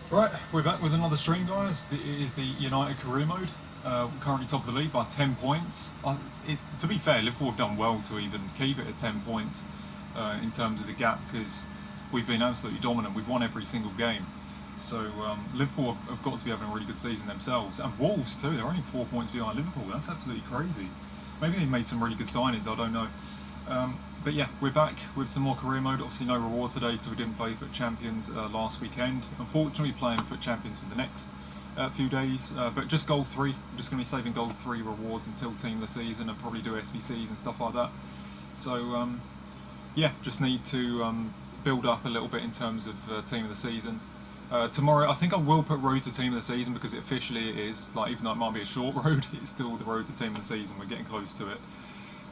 Right, we're back with another stream, guys. It is the United career mode. We're currently top of the league by 10 points. To be fair, Liverpool have done well to even keep it at 10 points in terms of the gap, because we've been absolutely dominant. We've won every single game. So Liverpool have got to be having a really good season themselves. And Wolves too, they're only 4 points behind Liverpool. That's absolutely crazy. Maybe they've made some really good signings, I don't know. But yeah, we're back with some more career mode. Obviously no rewards today because we didn't play FUT Champions last weekend. Unfortunately playing FUT Champions for the next few days, but just Gold 3. I'm just going to be saving Gold 3 rewards until Team of the Season and probably do SBCs and stuff like that. So yeah, just need to build up a little bit in terms of Team of the Season. Tomorrow I think I will put Road to Team of the Season, because officially it is, like, even though it might be a short road, it's still the Road to Team of the Season. We're getting close to it.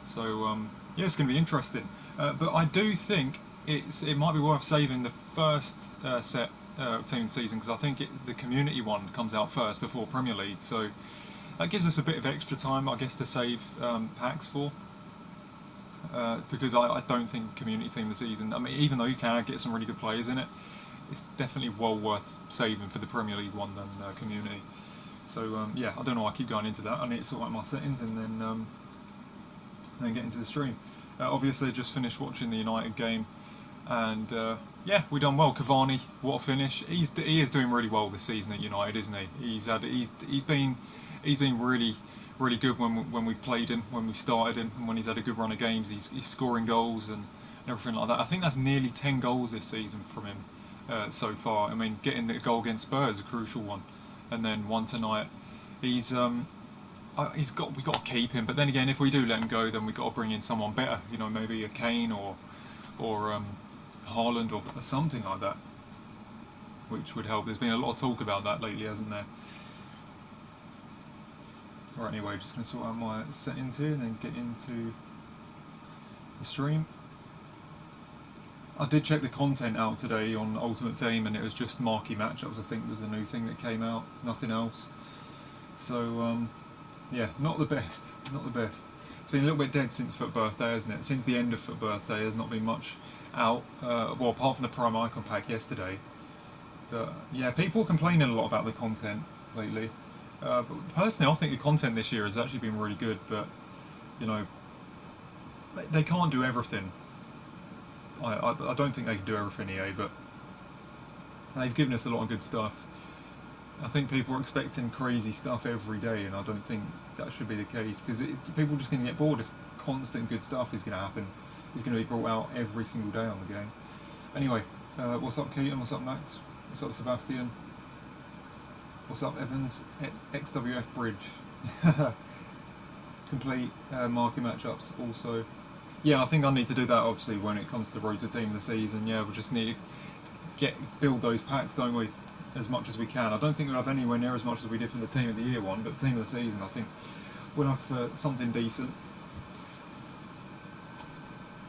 So yeah, it's going to be interesting. But I do think it might be worth saving the first set team of the season, because I think the community one comes out first before Premier League. So that gives us a bit of extra time, I guess, to save packs for. Because I don't think community team of the season, I mean, even though you can get some really good players in it, it's definitely well worth saving for the Premier League one than community. So yeah, I don't know why I keep going into that. I need to sort out my settings and then get into the stream. Obviously, just finished watching the United game, and yeah, we done well. Cavani, what a finish! He is doing really well this season at United, isn't he? He's been really good when we've played him, when we've started him, and when he's had a good run of games. He's scoring goals and everything like that. I think that's nearly 10 goals this season from him so far. I mean, getting the goal against Spurs is a crucial one, and then one tonight. He's we got to keep him, but then again, if we do let him go, then we got to bring in someone better. You know, maybe a Kane or Haaland or something like that, which would help. There's been a lot of talk about that lately, hasn't there? Right, anyway, just going to sort out my settings here and then get into the stream. I did check the content out today on Ultimate Team, and it was just marquee matchups. I think was the new thing that came out. Nothing else. So yeah, not the best. Not the best. It's been a little bit dead since FUT Birthday, hasn't it? Since the end of FUT Birthday, there's not been much out. Well, apart from the Prime Icon pack yesterday. But yeah, people are complaining a lot about the content lately. But personally, I think the content this year has actually been really good. But you know, they can't do everything. I don't think they can do everything, EA, but they've given us a lot of good stuff. I think people are expecting crazy stuff every day, and I don't think that should be the case, because people are just going to get bored if constant good stuff is going to happen. It's going to be brought out every single day on the game. Anyway, what's up, Keaton? What's up, Max? What's up, Sebastian? What's up, Evans? XWF Bridge. Complete marquee matchups also. Yeah, I think I need to do that, obviously, when it comes to Road to Team of the Season. Yeah, we just need to build those packs, don't we? As much as we can. I don't think we'll have anywhere near as much as we did for the Team of the Year one, but the Team of the Season, I think we'll have something decent.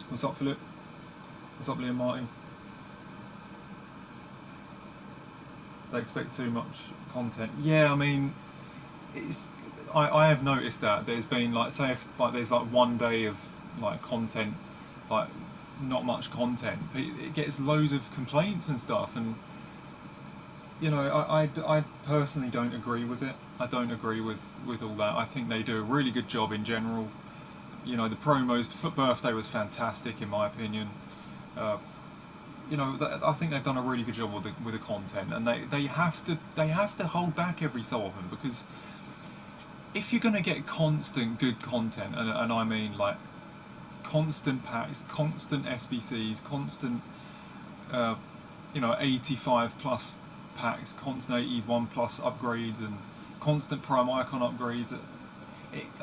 What's up, Philip? What's up, Liam Martin? They expect too much content. Yeah, I mean, I have noticed that there's been, like, say if there's like one day of like content, like not much content, it gets loads of complaints and stuff, and you know, I personally don't agree with it. I don't agree with all that. I think they do a really good job in general. You know, the promos, FUT Birthday was fantastic in my opinion. You know, I think they've done a really good job with the content, and they have to hold back every so often, because if you're going to get constant good content, and I mean like constant packs, constant SBCs, constant you know, 85 plus packs, constant 81 plus upgrades, and constant Prime Icon upgrades.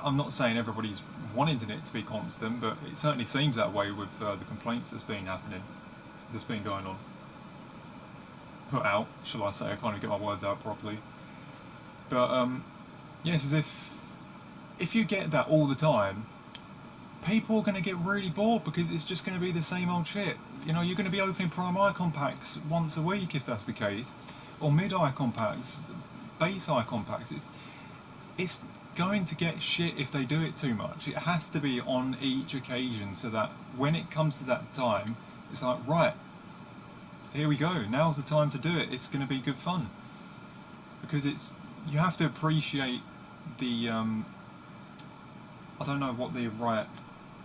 I'm not saying everybody's wanting it to be constant, but it certainly seems that way with the complaints that's been going on. Put out, shall I say? I can't even get my words out properly. But yes, as if you get that all the time, people are going to get really bored, because it's just going to be the same old shit. You know, you're going to be opening Prime Icon packs once a week if that's the case, or mid Icon packs, base Icon packs. It's going to get shit if they do it too much. It has to be on each occasion, so that when it comes to that time, it's like, right, here we go. Now's the time to do it. It's going to be good fun because you have to appreciate the I don't know what the right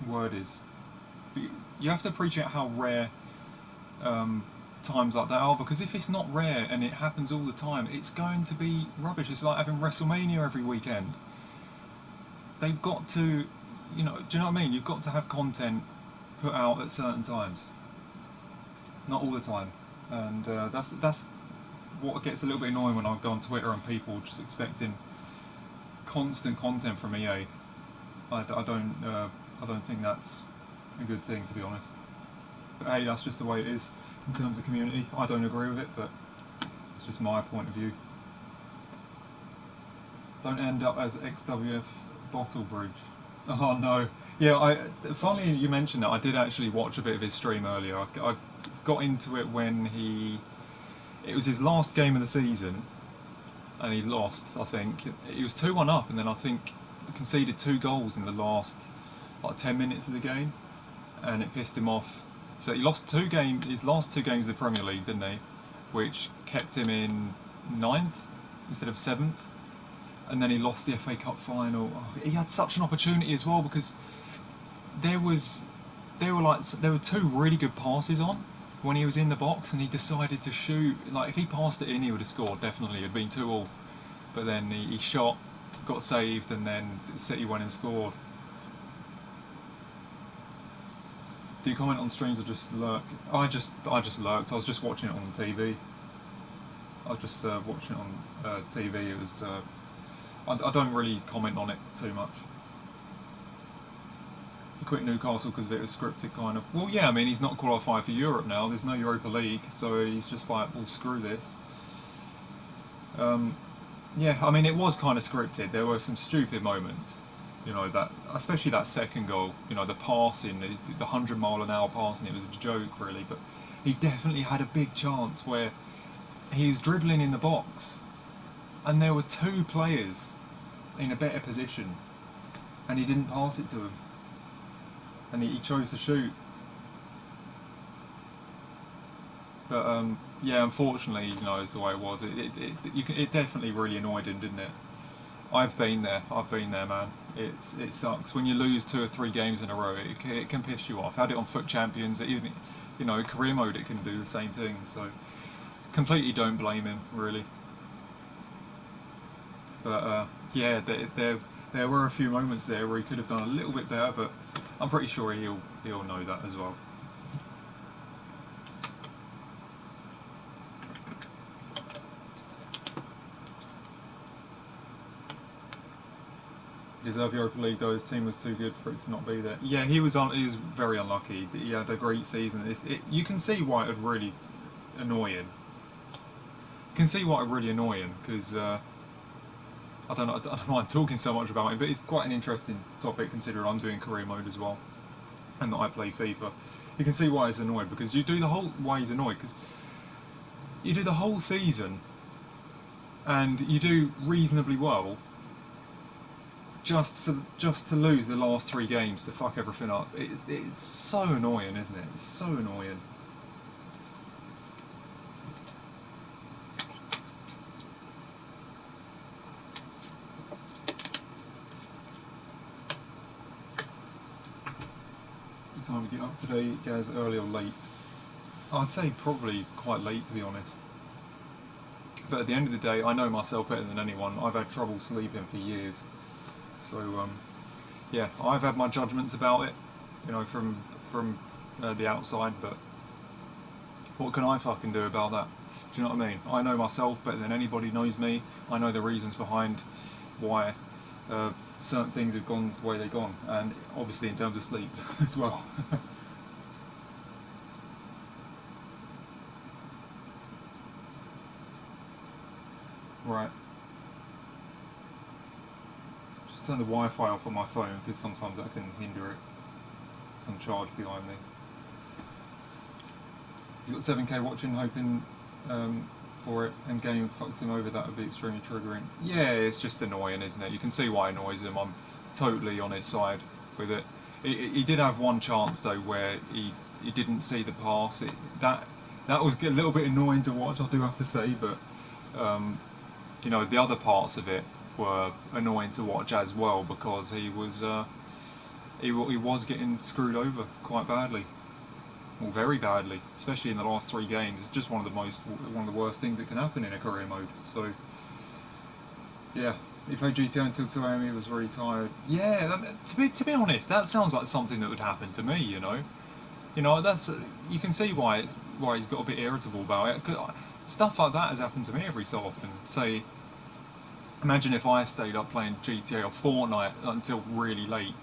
word is. But you have to appreciate how rare times like that are, because if it's not rare and it happens all the time, it's going to be rubbish. It's like having WrestleMania every weekend. They've got to, do you know what I mean? You've got to have content put out at certain times, not all the time, and that's what gets a little bit annoying when I go on Twitter and people are just expecting constant content from EA. I don't think that's a good thing, to be honest. But hey, that's just the way it is in terms of community. I don't agree with it, but it's just my point of view. Don't end up as XWF Bottlebridge. Oh no. Yeah, finally you mentioned that. I did actually watch a bit of his stream earlier. I got into it when it was his last game of the season, and he lost, I think. He was 2-1 up, and then I think conceded 2 goals in the last, like, 10 minutes of the game, and it pissed him off. So he lost his last 2 games of the Premier League, didn't he? Which kept him in 9th instead of 7th. And then he lost the FA Cup final. Oh, he had such an opportunity as well, because there were 2 really good passes on when he was in the box, and he decided to shoot. Like, if he passed it in, he would have scored, definitely. It would have been 2-2. But then he shot, got saved, and then City went and scored. Do you comment on streams or just lurk? I just lurked. I was just watching it on the TV. I was just watching it on TV. It was. I don't really comment on it too much. He quit Newcastle because it was scripted, kind of. Well, yeah. I mean, he's not qualified for Europe now. There's no Europa League, so he's just like, well, screw this. Yeah. I mean, it was kind of scripted. There were some stupid moments. That, especially that second goal, the passing, the 100-mile-an-hour passing, it was a joke, really. But he definitely had a big chance where he was dribbling in the box, and there were 2 players in a better position, and he didn't pass it to him, and he chose to shoot. But yeah, unfortunately, it's the way it was. It definitely really annoyed him, didn't it? I've been there, man. It sucks when you lose 2 or 3 games in a row. It can piss you off. Had it on FUT Champions, even career mode, it can do the same thing. So completely don't blame him, really. But yeah, there were a few moments there where he could have done a little bit better, but I'm pretty sure he'll know that as well. Deserve Europa League though. His team was too good for it to not be there. Yeah, he was very unlucky. He had a great season. You can see why it would really annoy him. You can see why it would really annoy him, because I don't know why I'm talking so much about him, but it's quite an interesting topic considering I'm doing career mode as well, and that I play FIFA. You can see why he's annoyed, because you do the whole season, and you do reasonably well, just to lose the last 3 games to fuck everything up. It's so annoying, isn't it? It's so annoying. What time we get up today, Gaz? Early or late? I'd say probably quite late, to be honest. But at the end of the day, I know myself better than anyone. I've had trouble sleeping for years. So yeah, I've had my judgments about it, from the outside, but what can I fucking do about that? Do you know what I mean? I know myself better than anybody knows me. I know the reasons behind why certain things have gone the way they've gone, and obviously in terms of sleep as well. Right. Just turn the Wi-Fi off on my phone, because sometimes that can hinder it. Some charge behind me. He's got 7k watching, hoping for it, and game fucks him over. That would be extremely triggering. Yeah, it's just annoying, isn't it? You can see why it annoys him. I'm totally on his side with it. He did have one chance though where he didn't see the pass. that was a little bit annoying to watch, I do have to say, but you know, the other parts of it were annoying to watch as well, because he was getting screwed over quite badly, well, very badly, especially in the last 3 games. It's just one of the worst things that can happen in a career mode. So yeah, he played GTA until 2 AM. He was really tired. Yeah, to be honest, that sounds like something that would happen to me. You know, that's you can see why he's got a bit irritable about it. 'Cause stuff like that has happened to me every so often. Say, imagine if I stayed up playing GTA or Fortnite until really late,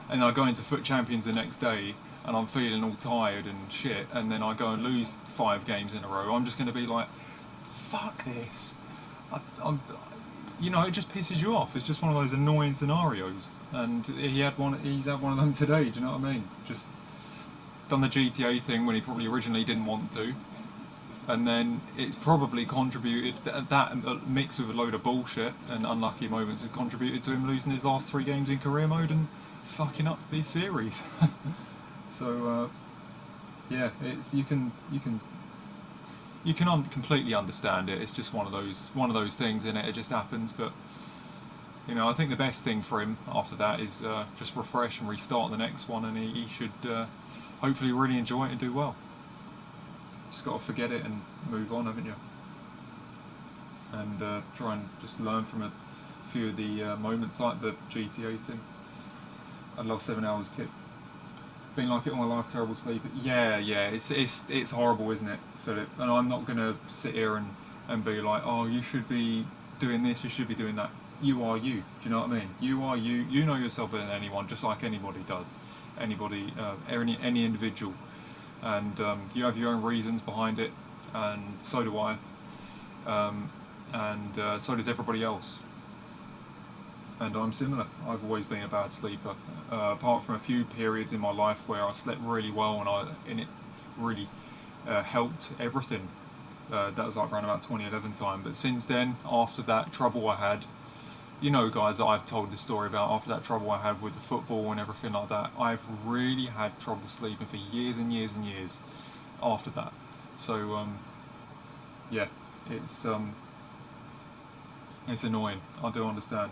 and I go into FUT Champions the next day, and I'm feeling all tired and shit, and then I go and lose 5 games in a row. I'm just going to be like, fuck this. I'm, you know, it just pisses you off. It's just one of those annoying scenarios, and he's had one of them today. Do you know what I mean? Just done the GTA thing when he probably originally didn't want to, and then it's probably contributed, that mixed with a load of bullshit and unlucky moments has contributed to him losing his last 3 games in career mode and fucking up this series. So yeah, it's you can completely understand it. It's just one of those things, in it. It just happens. But you know, I think the best thing for him after that is just refresh and restart the next one, and he should hopefully really enjoy it and do well. Just got to forget it and move on, haven't you? And try and just learn from a few of the moments, like the GTA thing. I love 7 hours kit. Been like it all my life, terrible sleep. Yeah, it's horrible, isn't it, Philip? And I'm not gonna sit here and be like, oh, you should be doing this, you should be doing that. You are you. Do you know what I mean? You are you. You know yourself better than anyone, just like anybody does. Anybody, any individual, and you have your own reasons behind it, and so do I, and so does everybody else. And I'm similar. I've always been a bad sleeper, apart from a few periods in my life where I slept really well, and it really helped everything. That was like around about 2011 time. But since then, after that trouble I had, you know, guys, that I've told the story about, after that trouble I had with the football and everything like that, I've really had trouble sleeping for years and years and years after that. So yeah, it's annoying. I do understand.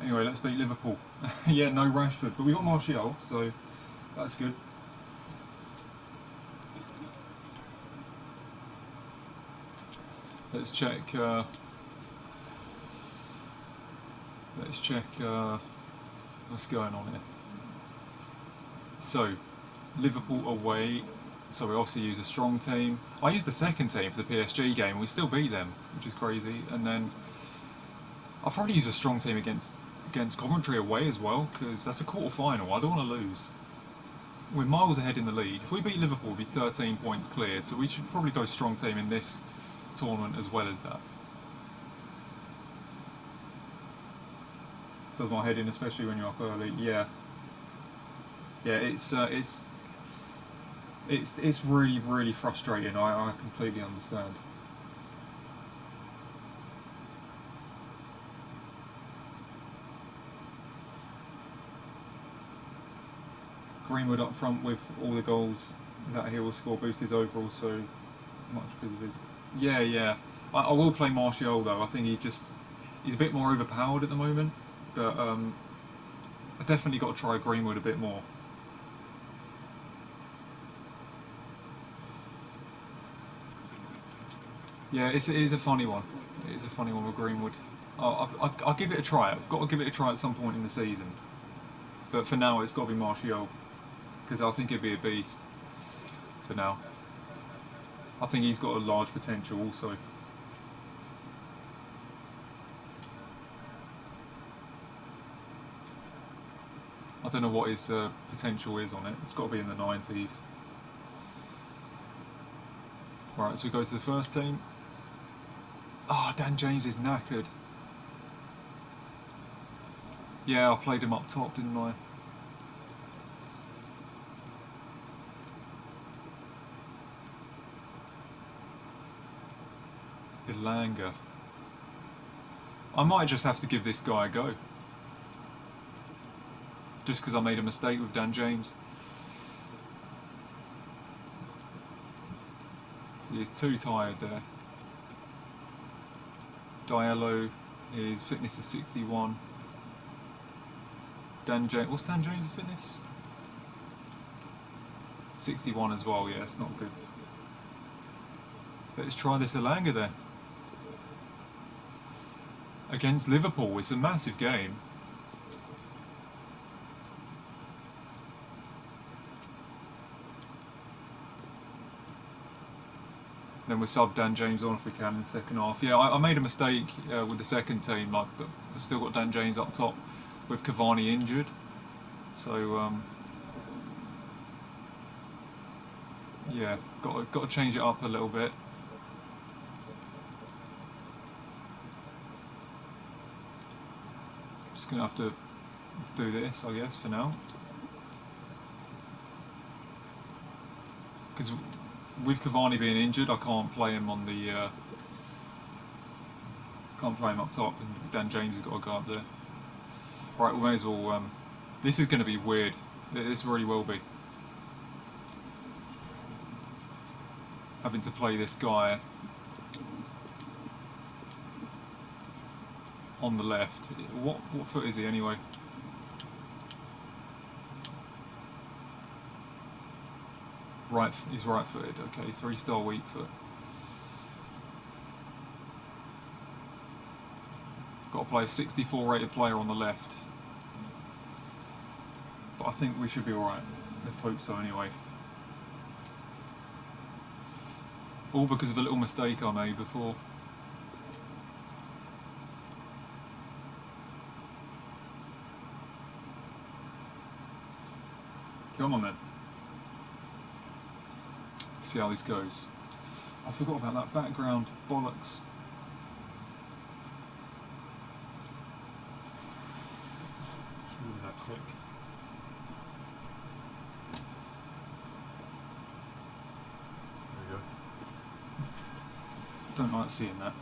Anyway, let's beat Liverpool. Yeah, no Rashford, but we got Martial, so that's good. Let's check. Let's check what's going on here. So, Liverpool away. So we obviously use a strong team. I used the second team for the PSG game. We still beat them, which is crazy. And then I'll probably use a strong team against Coventry away as well, because that's a quarter final. I don't want to lose. We're miles ahead in the league. If we beat Liverpool, we'll be 13 points cleared. So we should probably go strong team in this tournament as well as that. Does my head in, especially when you're up early. Yeah, yeah. It's really really frustrating. I completely understand. Greenwood up front with all the goals that he will score boost his overall so much because of his. Yeah, yeah. I will play Martial though. I think he's a bit more overpowered at the moment, but I definitely got to try Greenwood a bit more. Yeah, it is a funny one. It is a funny one with Greenwood. I'll give it a try. I've got to give it a try at some point in the season. But for now, it's got to be Martial because I think he'd be a beast. For now, I think he's got a large potential also. I don't know what his potential is on it. It's got to be in the 90s. Right, so we go to the first team. Ah, oh, Dan James is knackered. Yeah, I played him up top, didn't I? Ilanga. I might just have to give this guy a go. just because I made a mistake with Dan James. He's too tired there. Diallo, his fitness is 61. Dan James, what's Dan James' fitness? 61 as well, yeah, it's not good. Let's try this Elanga then. Against Liverpool, it's a massive game. Then we'll sub Dan James on if we can in the second half. Yeah, I made a mistake with the second team. Like, I've still got Dan James up top with Cavani injured. So yeah, got to change it up a little bit. Just gonna have to do this, I guess, for now. Because with Cavani being injured, I can't play him on the can't play him up top, and Dan James has got to go up there. Right, we may as well. This is going to be weird. This really will be. Having to play this guy on the left. What foot is he anyway? Right, he's right-footed. Okay, 3-star weak foot. Got to play a 64 rated player on the left. But I think we should be alright. Let's hope so anyway. All because of a little mistake I made before. Come on then. See how this goes. I forgot about that background. Bollocks. Move that quick. There we go. Don't like seeing that.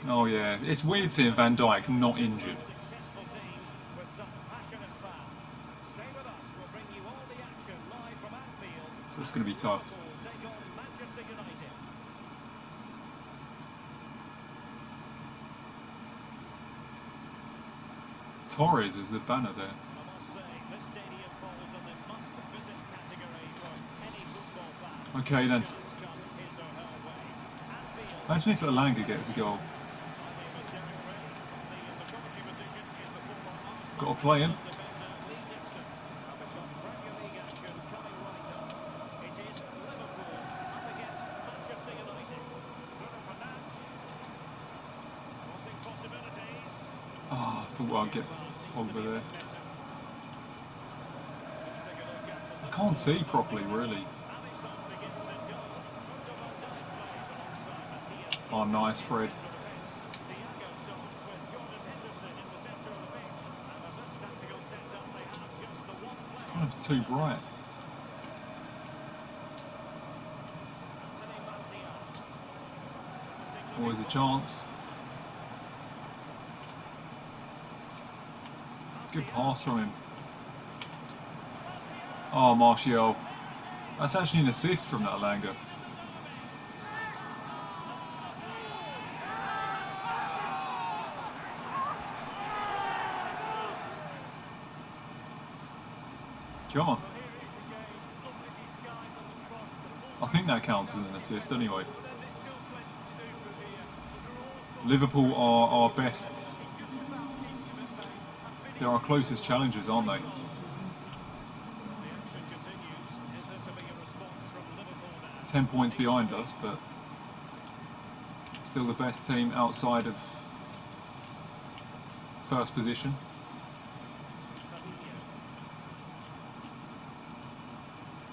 Oh yeah, it's weird seeing Van Dijk not injured. So it's going to be tough. Torres is the banner there. Okay then. Imagine if Elanga gets a goal. Got to play him. Oh, I thought I'd get over there. I can't see properly, really. Oh, nice, Fred. It's kind of too bright. Always a chance. Good pass from him. Oh, Martial. That's actually an assist from that Elanga. Come on. I think that counts as an assist anyway. Liverpool are our best. They're our closest challengers, aren't they? Ten points behind us, but still the best team outside of first position.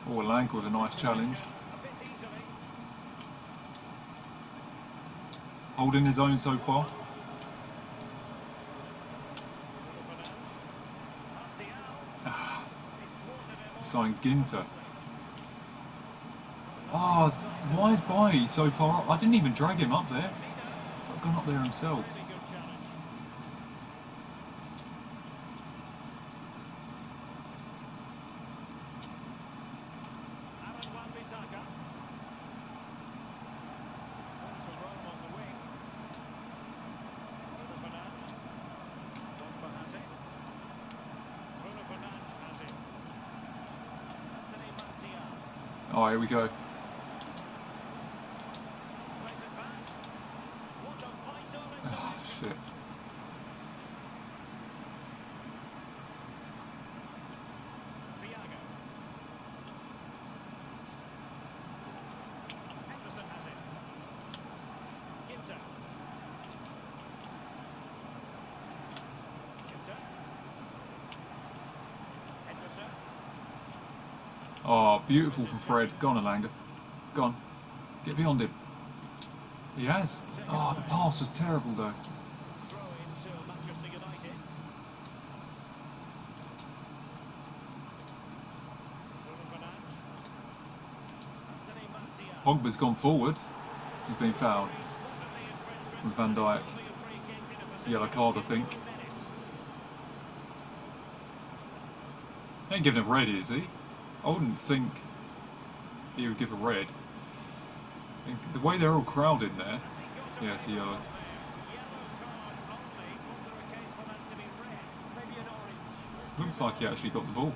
Oh, Elanga with a nice challenge. Holding his own so far. Sign Ginter. Oh, Why is Bailly so far up? I didn't even drag him up there. I've gone up there himself. Oh, here we go. Oh, shit. Oh, beautiful from Fred. Go on, Alanga. Go on. Get beyond him. He has. Oh, the pass was terrible, though. Pogba's gone forward. He's been fouled. With Van Dijk. Yellow card, I think. He ain't giving a red, is he? I wouldn't think he would give a red. The way they're all crowded there. Yeah, it's a yellow. Looks like he actually got the ball.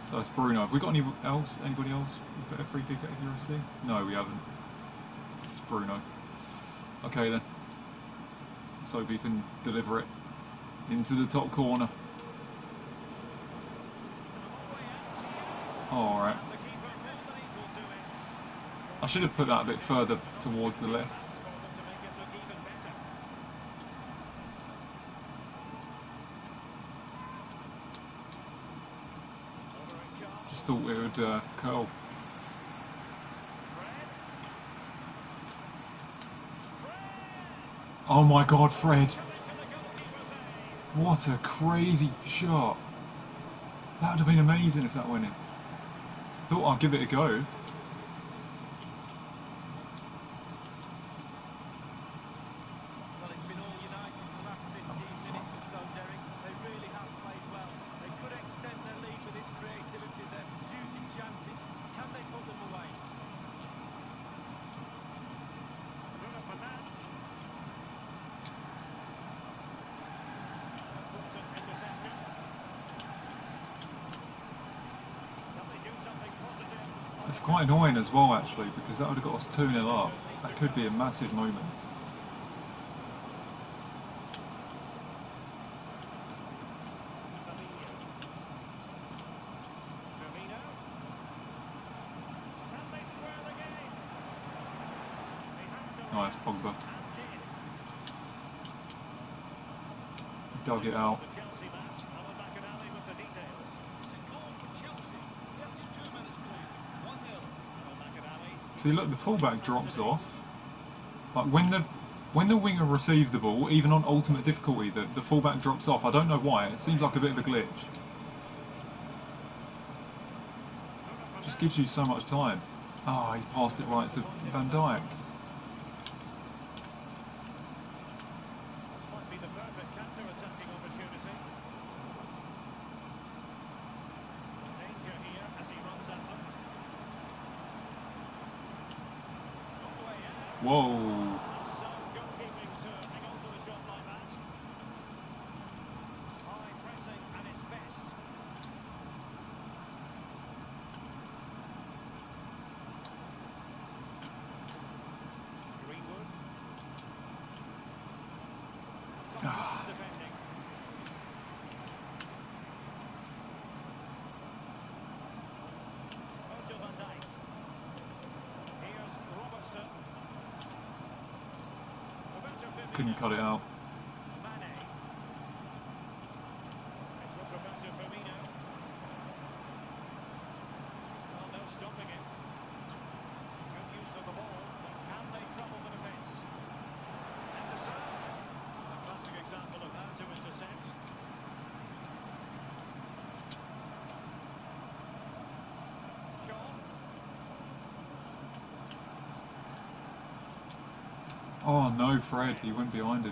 So that's Bruno. Have we got anybody else? We've got a free kick accuracy? No, we haven't. It's Bruno. Okay then. Let's hope he can deliver it into the top corner. Alright. I should have put that a bit further towards the left. Just thought it would curl. Oh my god, Fred. What a crazy shot. That would have been amazing if that went in. Thought I'd give it a go. It's quite annoying as well, actually, because that would have got us 2-0 up. That could be a massive moment. Nice, Pogba. Dug it out. See, look, the fullback drops off. Like when the winger receives the ball, even on ultimate difficulty, the fullback drops off. I don't know why. It seems like a bit of a glitch. Just gives you so much time. Ah, oh, he's passed it right to Van Dijk. Whoa. Ah. Couldn't cut it out. Oh no, Fred, he went behind him.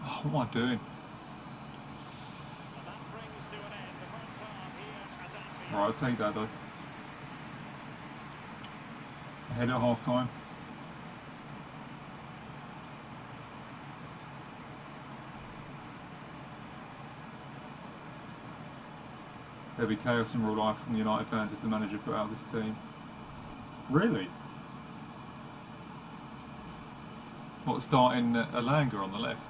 Oh, what am I doing? Right, I'll take that though. Ahead at half time. There'll be chaos in real life from United fans if the manager put out this team. Really? What, starting Alanga on the left?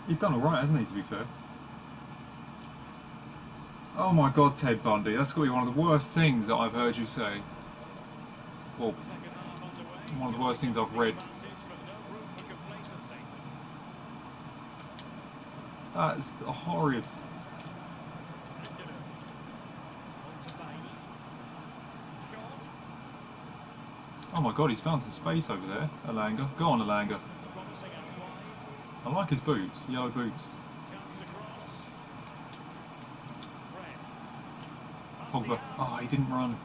He's done alright, hasn't he, to be fair? Oh my god, Ted Bundy, that's got to be one of the worst things that I've heard you say. Well, one of the worst things I've read. That's horrid. Oh my god, he's found some space over there, Alanga. Go on, Alanga. I like his boots, yellow boots. Pogba. Oh, he didn't run.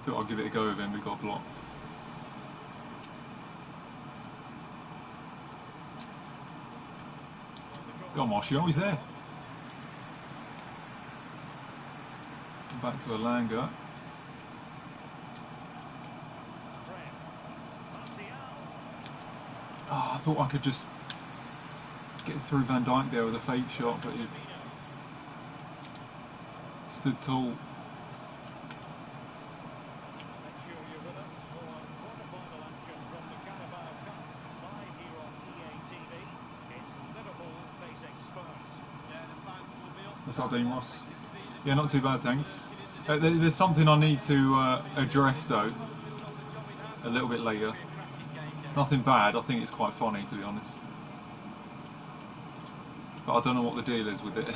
Thought I'd give it a go with him, we got blocked. Go on, Martial, he's there. Back to Alanga. Oh, I thought I could just get through Van Dijk there with a fake shot, but he stood tall. What's up, Dean Ross? Yeah, not too bad, thanks. There's something I need to address though, a little bit later. Nothing bad, I think it's quite funny to be honest. But I don't know what the deal is with it.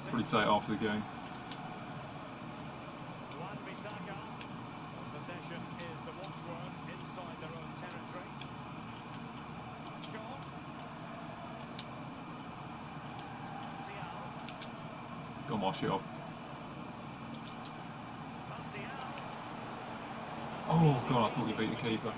Probably say it after the game. Go on, Martial. Oh god, I thought he beat the keeper.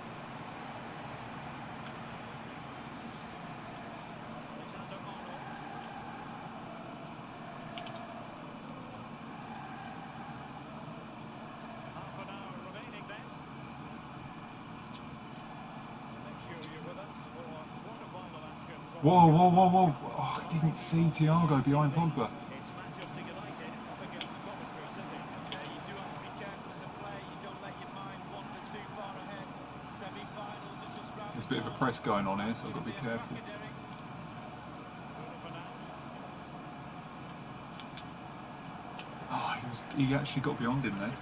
Whoa, whoa, whoa, whoa. Oh, I didn't see Thiago behind Pogba. There's a bit of a press going on here, so I've got to be careful. Oh, he actually got beyond him there.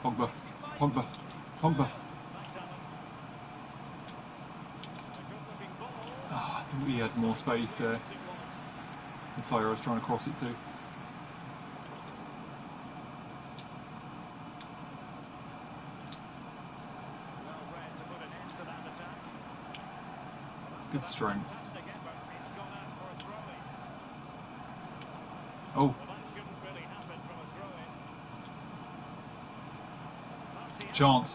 Pogba, Pogba, Pogba. Oh, I think he had more space there. The player I was trying to cross it to. Good strength. Oh. Chance.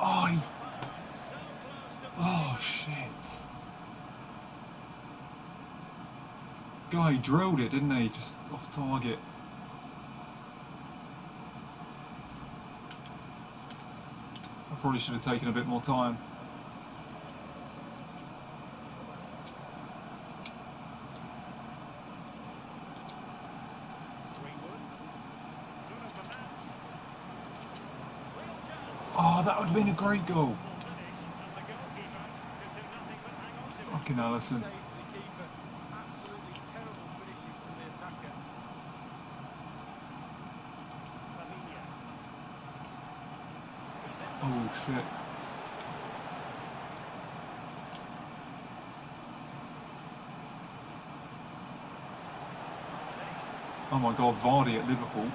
Oh, he's... Oh, shit. Guy drilled it, didn't he? Just off target. probably should have taken a bit more time. Oh, that would have been a great goal. Fucking Alisson. Oh shit. Oh my god, Vardy at Liverpool.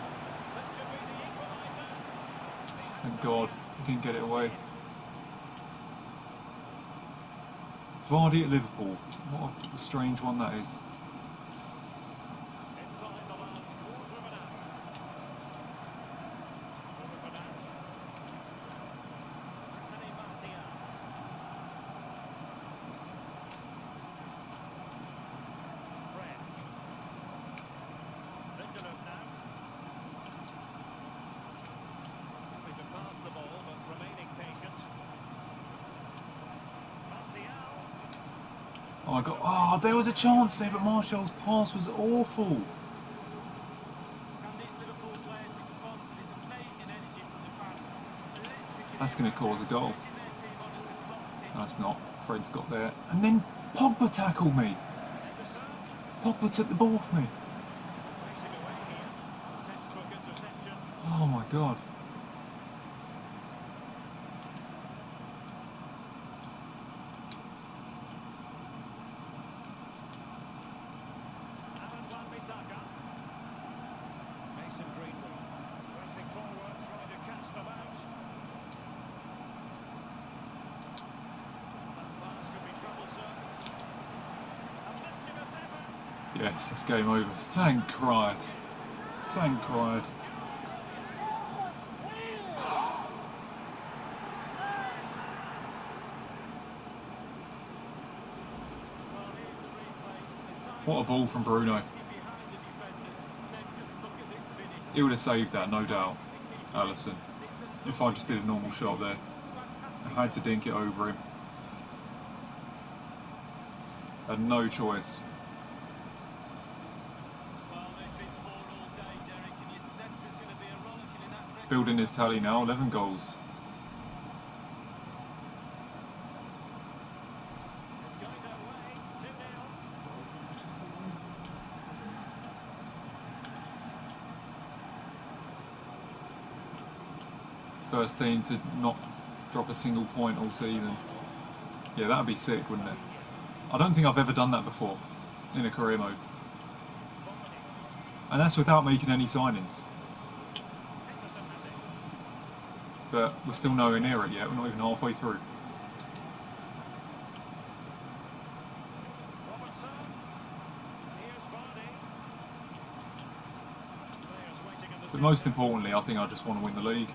Thank God he didn't get it away. Vardy at Liverpool. What a strange one that is. Oh my god, oh, there was a chance there, but Martial's pass was awful. That's going to cause a goal. No, it's not. Fred's got there. And then Pogba tackled me. Pogba took the ball off me. Oh my god. Yes, it's game over. Thank Christ. Thank Christ. What a ball from Bruno. He would have saved that, no doubt, Alisson. If I just did a normal shot there. I had to dink it over him. Had no choice. Building his tally now, 11 goals. First team to not drop a single point all season. Yeah, that would be sick, wouldn't it? I don't think I've ever done that before in a career mode. And that's without making any signings. But we're still nowhere near it yet, we're not even halfway through. But most importantly, I think I just want to win the league.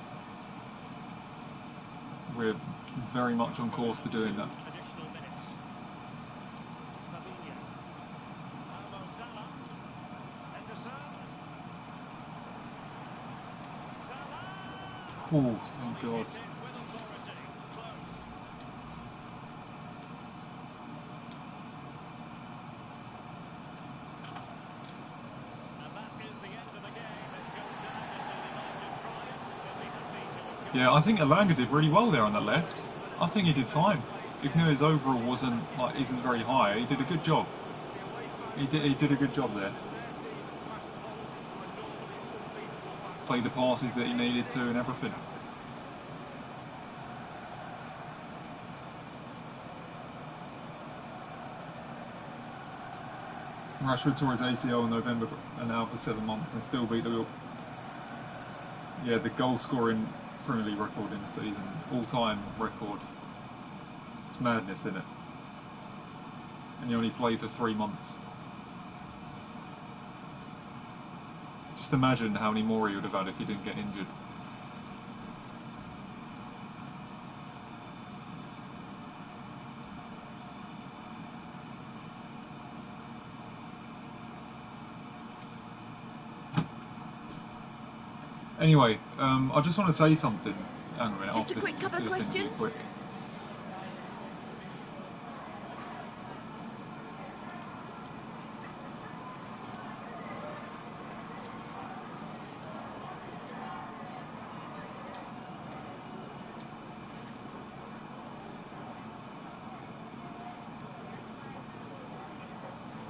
We're very much on course to doing that. Oh, thank God. Yeah, I think Alanga did really well there on the left. I think he did fine. Even though his overall isn't very high, he did a good job. He did a good job there. Played the passes that he needed to and everything. Rashford tore his ACL in November and out for 7 months and still beat the the goal scoring Premier League record in the season, all-time record. It's madness, isn't it? And he only played for 3 months. Just imagine how many more he would have had if he didn't get injured. Anyway, I just want to say something. hang on a minute. Just a quick couple of questions. Quick.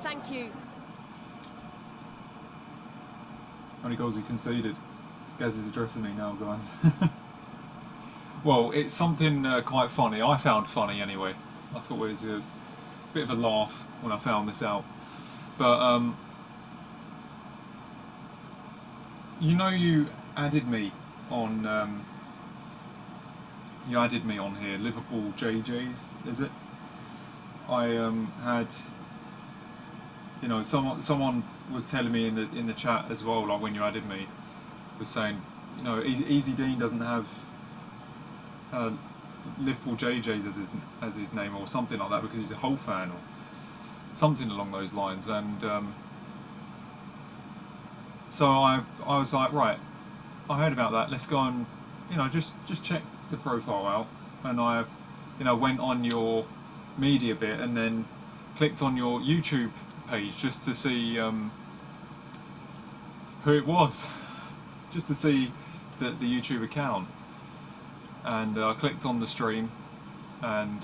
Thank you. How many goals he conceded? Gaz is addressing me now, guys. Well, it's something quite funny. I found funny anyway. I thought it was a bit of a laugh when I found this out. But you know, you added me on. You added me on here. Liverpool JJs, is it? I had. You know, someone was telling me in the chat as well, like when you added me, was saying, you know, Easy Dean doesn't have Liverpool JJs as his name or something like that because he's a Hull fan or something along those lines. And so I was like, right, I heard about that. Let's go and, you know, just check the profile out. And I, you know, went on your media bit and then clicked on your YouTube page just to see who it was, just to see the YouTube account. And I clicked on the stream and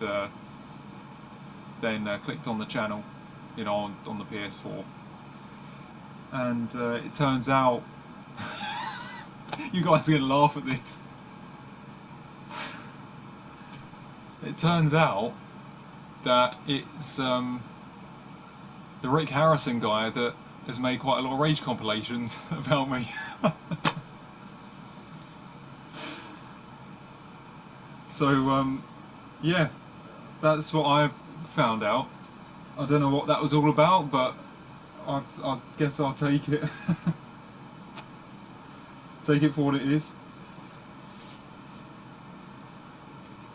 then clicked on the channel, you know, on the PS4. And it turns out, you guys are going to laugh at this. It turns out that it's the Rick Harrison guy that has made quite a lot of rage compilations about me. So yeah, that's what I found out. I don't know what that was all about, but I guess I'll take it. Take it for what it is.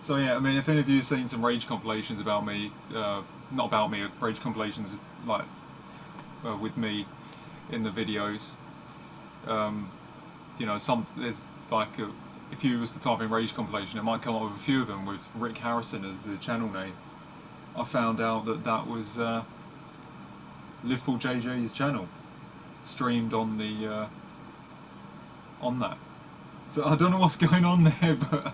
So yeah, I mean, if any of you have seen some rage compilations about me, not about me, rage compilations like with me in the videos, you know, there's like if you was to type in rage compilation, it might come up with a few of them with Rick Harrison as the channel name. I found out that was Liverpool JJ's channel, streamed on the on that. So I don't know what's going on there, but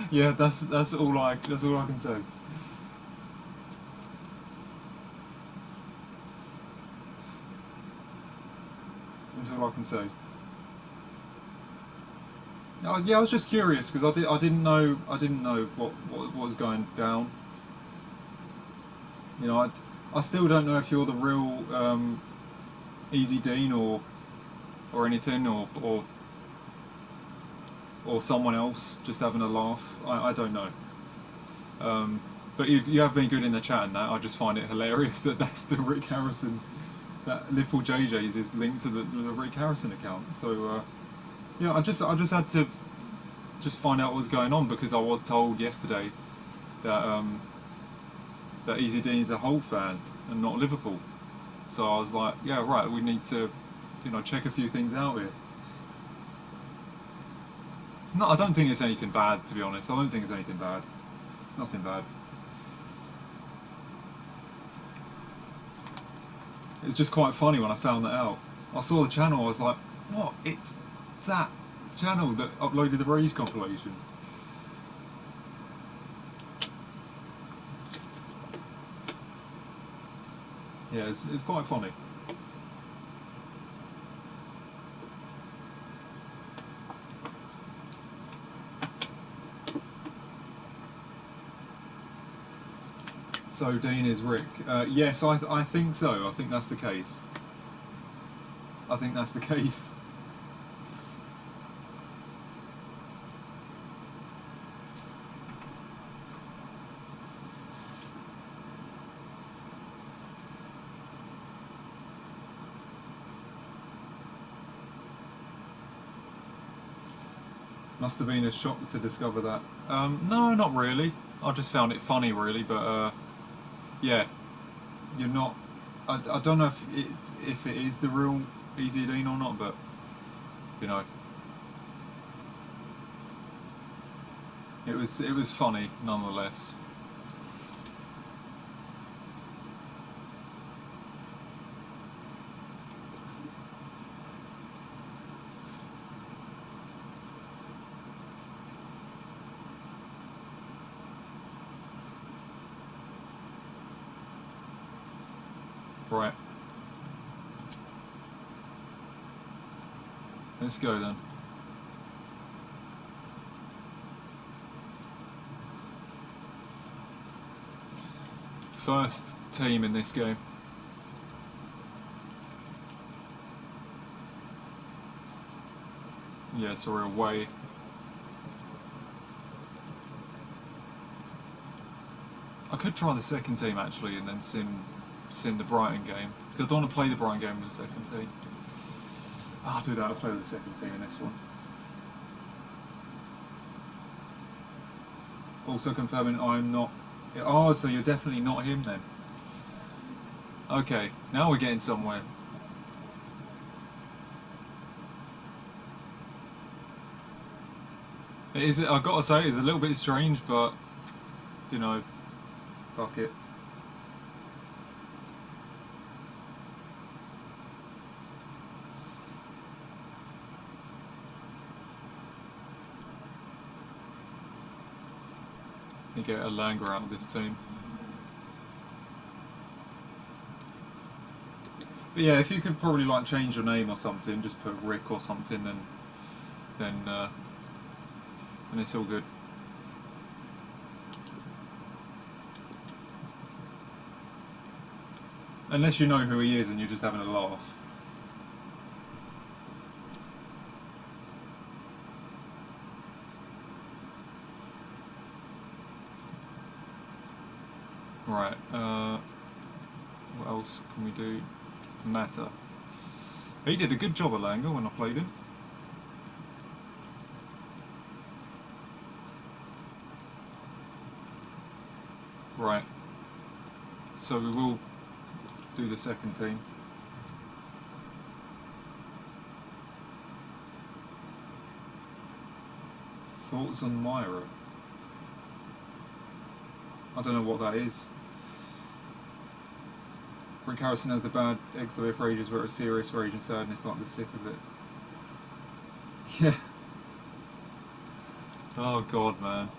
yeah, that's all I can say. That's all I can say. Yeah, I was just curious because I didn't know what was going down. You know, I still don't know if you're the real Easy Dean or anything or someone else just having a laugh. I don't know. But you have been good in the chat and that. I just find it hilarious that that's the Rick Harrison, that Liverpool JJ's is linked to the Rick Harrison account. So yeah, I just had to just find out what was going on because I was told yesterday that that Easy Dean's a Hull fan and not Liverpool. So I was like, yeah, right, we need to, you know, check a few things out here. I don't think it's anything bad, to be honest. I don't think it's anything bad. It's nothing bad. It was just quite funny when I found that out. I saw the channel, I was like, what? It's that channel that uploaded the rage compilations. Yeah, it's quite funny. So Dean is Rick. Yes, I think so. I think that's the case. I think that's the case. Must have been a shock to discover that. No, not really. I just found it funny, really. But yeah, you're not. I don't know if it is the real Easy Dean or not, but you know. It was funny nonetheless. Right. Let's go then. First team in this game. Yes, we're away. I could try the second team actually and then sim the Brighton game. Because I don't want to play the Brighton game with the second team. I'll do that, I'll play with the second team in this one. Also confirming I'm not... Oh, so you're definitely not him then. Okay, now we're getting somewhere. I've got to say, it's a little bit strange, but, you know, fuck it. You get a Langer out of this team. But yeah, if you could probably like change your name or something, just put Rick or something, then it's all good. Unless you know who he is and you're just having a laugh. Right, what else can we do? Matter. He did a good job at Langer when I played him. Right, so we will do the second team. Thoughts on Myra? I don't know what that is. Rick Harrison has the bad XW for ages where it's serious rage and sadness, like the sick of it. Yeah. Oh god, man.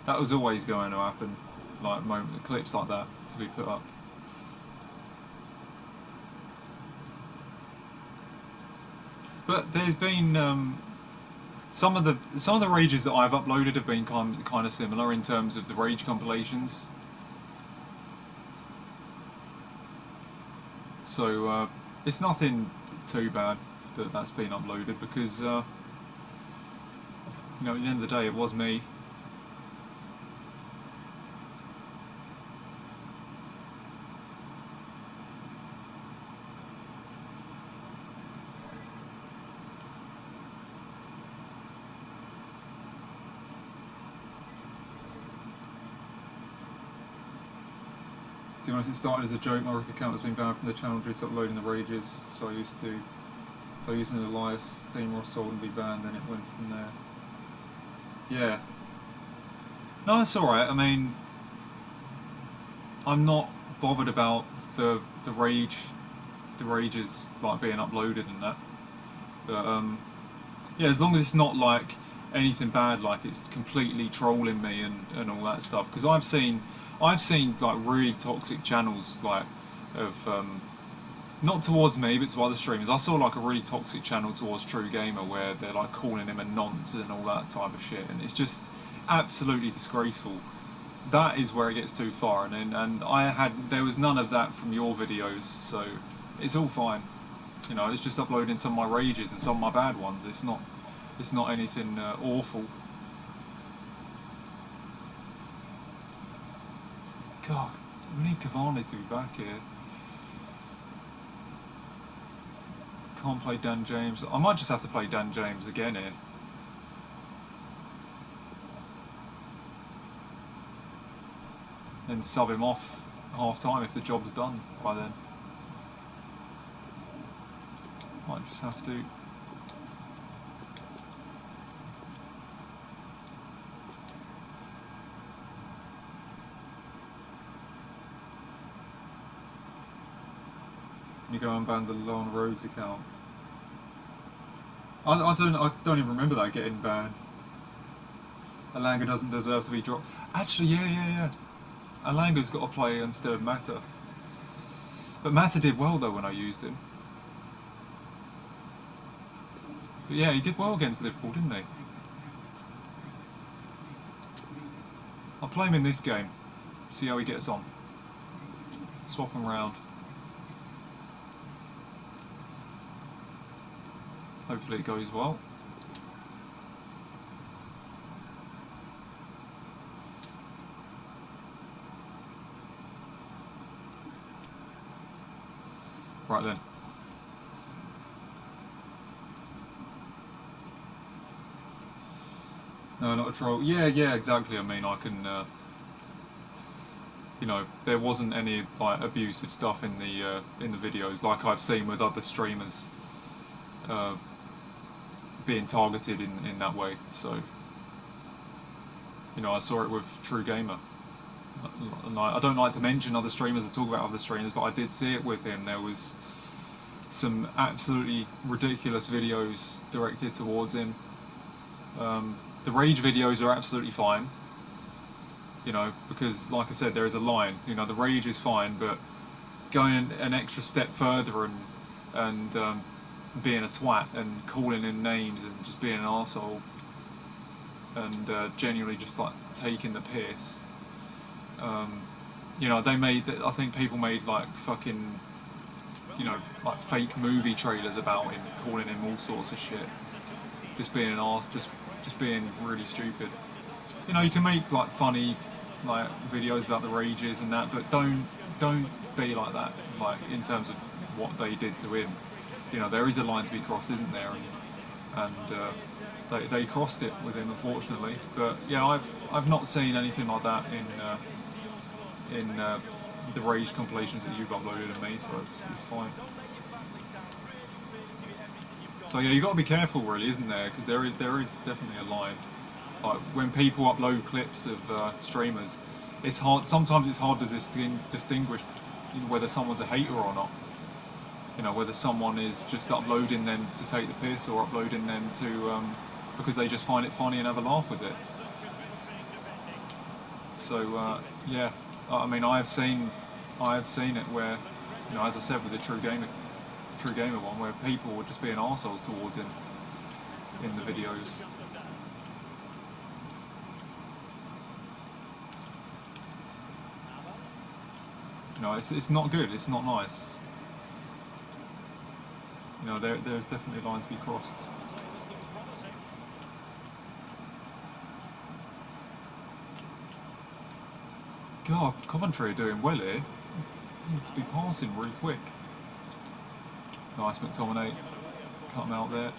That was always going to happen, like clips like that to be put up. But there's been some of the rages that I've uploaded have been kind of similar in terms of the rage compilations. So it's nothing too bad that that's been uploaded because you know, at the end of the day, it was me. To be honest, it started as a joke. My Rick account has been banned from the channel due to uploading the rages, so I used an Elias theme or assault and be banned, then it went from there. Yeah. No, that's alright. I mean, I'm not bothered about the rages like being uploaded and that. But yeah, as long as it's not like anything bad, like it's completely trolling me and all that stuff. Because I've seen like really toxic channels like of not towards me but to other streamers. I saw like a really toxic channel towards True Gamer where they're like calling him a nonce and all that type of shit, and it's just absolutely disgraceful. That is where it gets too far, and there was none of that from your videos, so it's all fine. You know, it's just uploading some of my rages and some of my bad ones. It's not anything awful. God, we need Cavani to be back here. Can't play Dan James. I might just have to play Dan James again here. Then sub him off half time if the job's done by then. Might just have to. You go and ban the Lon Rhodes account. I don't even remember that getting banned. Alanga doesn't deserve to be dropped. Actually, yeah. Alanga's got to play instead of Mata. But Mata did well though when I used him. But yeah, he did well against Liverpool, didn't he? I'll play him in this game. See how he gets on. Swap him round. Hopefully it goes well. Right then. No, not a troll. Yeah, exactly. I mean, I can, you know, there wasn't any like abusive stuff in the videos like I've seen with other streamers being targeted in that way. So, you know, I saw it with True Gamer. And I don't like to mention other streamers or talk about other streamers, but I did see it with him. There was some absolutely ridiculous videos directed towards him. The rage videos are absolutely fine, you know, because like I said, there is a line. You know, the rage is fine, but going an extra step further and being a twat and calling in names and just being an arsehole and genuinely just like taking the piss. You know, I think people made like fucking, you know, like fake movie trailers about him, calling him all sorts of shit. Just being an arse, just being really stupid. You know, you can make like funny like videos about the rages and that, but don't be like that. Like in terms of what they did to him. You know, there is a line to be crossed, isn't there? And they crossed it with him, unfortunately. But yeah, I've not seen anything like that in the rage compilations that you've uploaded of me, so it's fine. So yeah, you've got to be careful, really, isn't there? Because there is definitely a line. Like when people upload clips of streamers, it's hard. Sometimes it's hard to distinguish whether someone's a hater or not. You know, whether someone is just uploading them to take the piss or uploading them to because they just find it funny and have a laugh with it. So yeah, I mean, I have seen it where, you know, as I said with the True Gamer one, where people were just being arseholes towards him in the videos. You know, it's not good. It's not nice. You know, there's definitely a line to be crossed. God, Coventry are doing well here. Seems to be passing really quick. Nice McTominay. Cut him out there.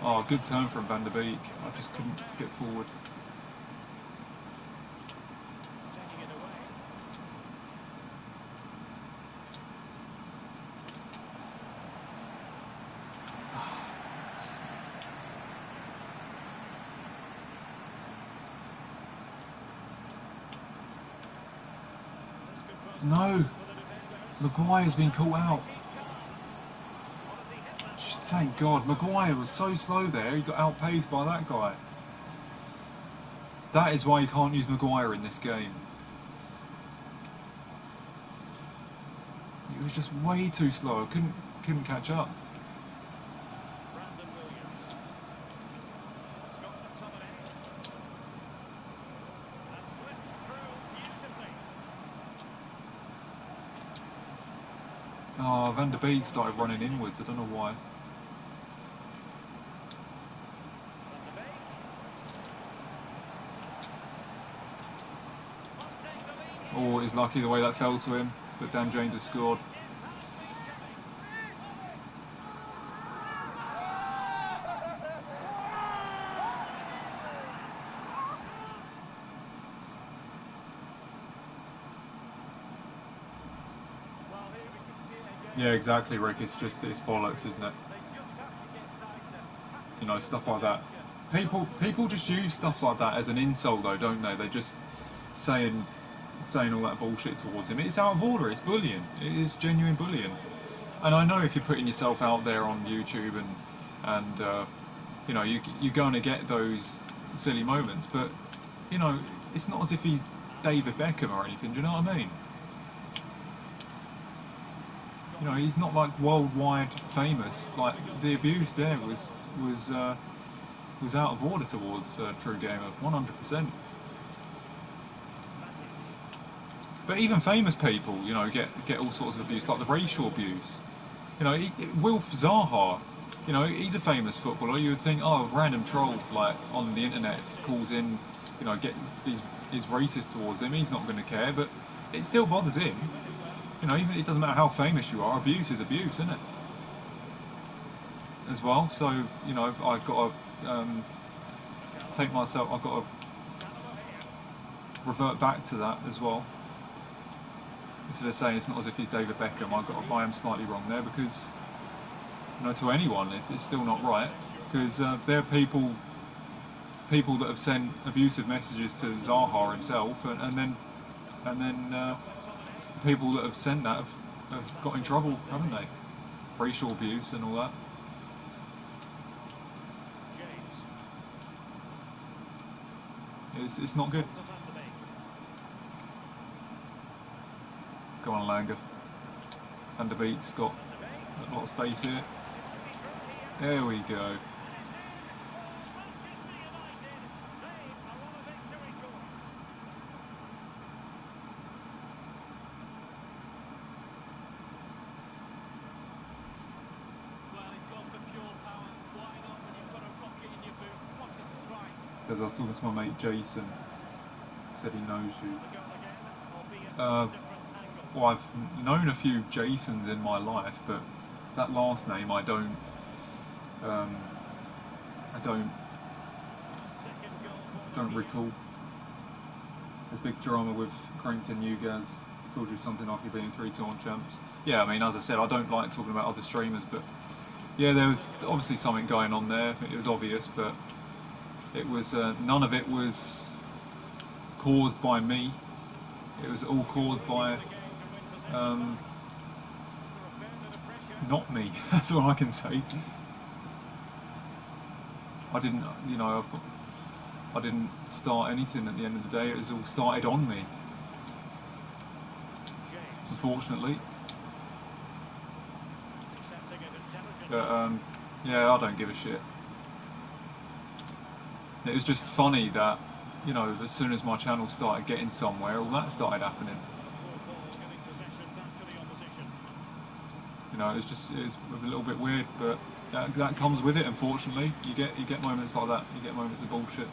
Oh, good turn from Van der Beek. I just couldn't get forward. No! Maguire's been caught out. Thank God, Maguire was so slow there, he got outpaced by that guy. That is why you can't use Maguire in this game. He was just way too slow, couldn't catch up. Oh, Van der Beek started running inwards, I don't know why. Oh, he's lucky the way that fell to him, but Dan James has scored. Yeah, exactly, Rick. It's bollocks, isn't it? You know, stuff like that. People just use stuff like that as an insult, though, don't they? They just saying saying all that bullshit towards him. It's out of order. It's bullying. It is genuine bullying. And I know if you're putting yourself out there on YouTube and you know you're going to get those silly moments, but you know it's not as if he's David Beckham or anything. Do you know what I mean? You know, he's not like worldwide famous. Like the abuse there was out of order towards True Gamer, 100%. But even famous people, you know, get all sorts of abuse, like the racial abuse. You know, Wilf Zaha, you know, he's a famous footballer. You would think, oh, a random troll like on the internet calls in, you know, is racist towards him. He's not going to care, but it still bothers him. You know, even it doesn't matter how famous you are. Abuse is abuse, isn't it? As well. So you know, I've got to take myself. I've got to revert back to that as well. Instead of saying it's not as if he's David Beckham, I am slightly wrong there because you know, to anyone, it's still not right because there are people that have sent abusive messages to Zaha himself, and then people that have sent that have got in trouble, haven't they? Racial abuse and all that. It's not good. Go on, Langer. And the beat's got a lot of space here. There we go. Because I was talking to my mate Jason, said he knows you. Well, I've known a few Jasons in my life, but that last name um, I don't recall. There's big drama with Crankton Newgaz. Called you something after being 3-2 on champs. Yeah, I mean, as I said, I don't like talking about other streamers, but yeah, there was obviously something going on there. It was obvious, but it was none of it was caused by me. It was all caused by not me. That's all I can say. I didn't, you know, I didn't start anything at the end of the day. It was all started on me, unfortunately. But yeah, I don't give a shit. It was just funny that, you know, as soon as my channel started getting somewhere, all that started happening. You know, it was a little bit weird, but that comes with it. Unfortunately, you get moments like that. You get moments of bullshit.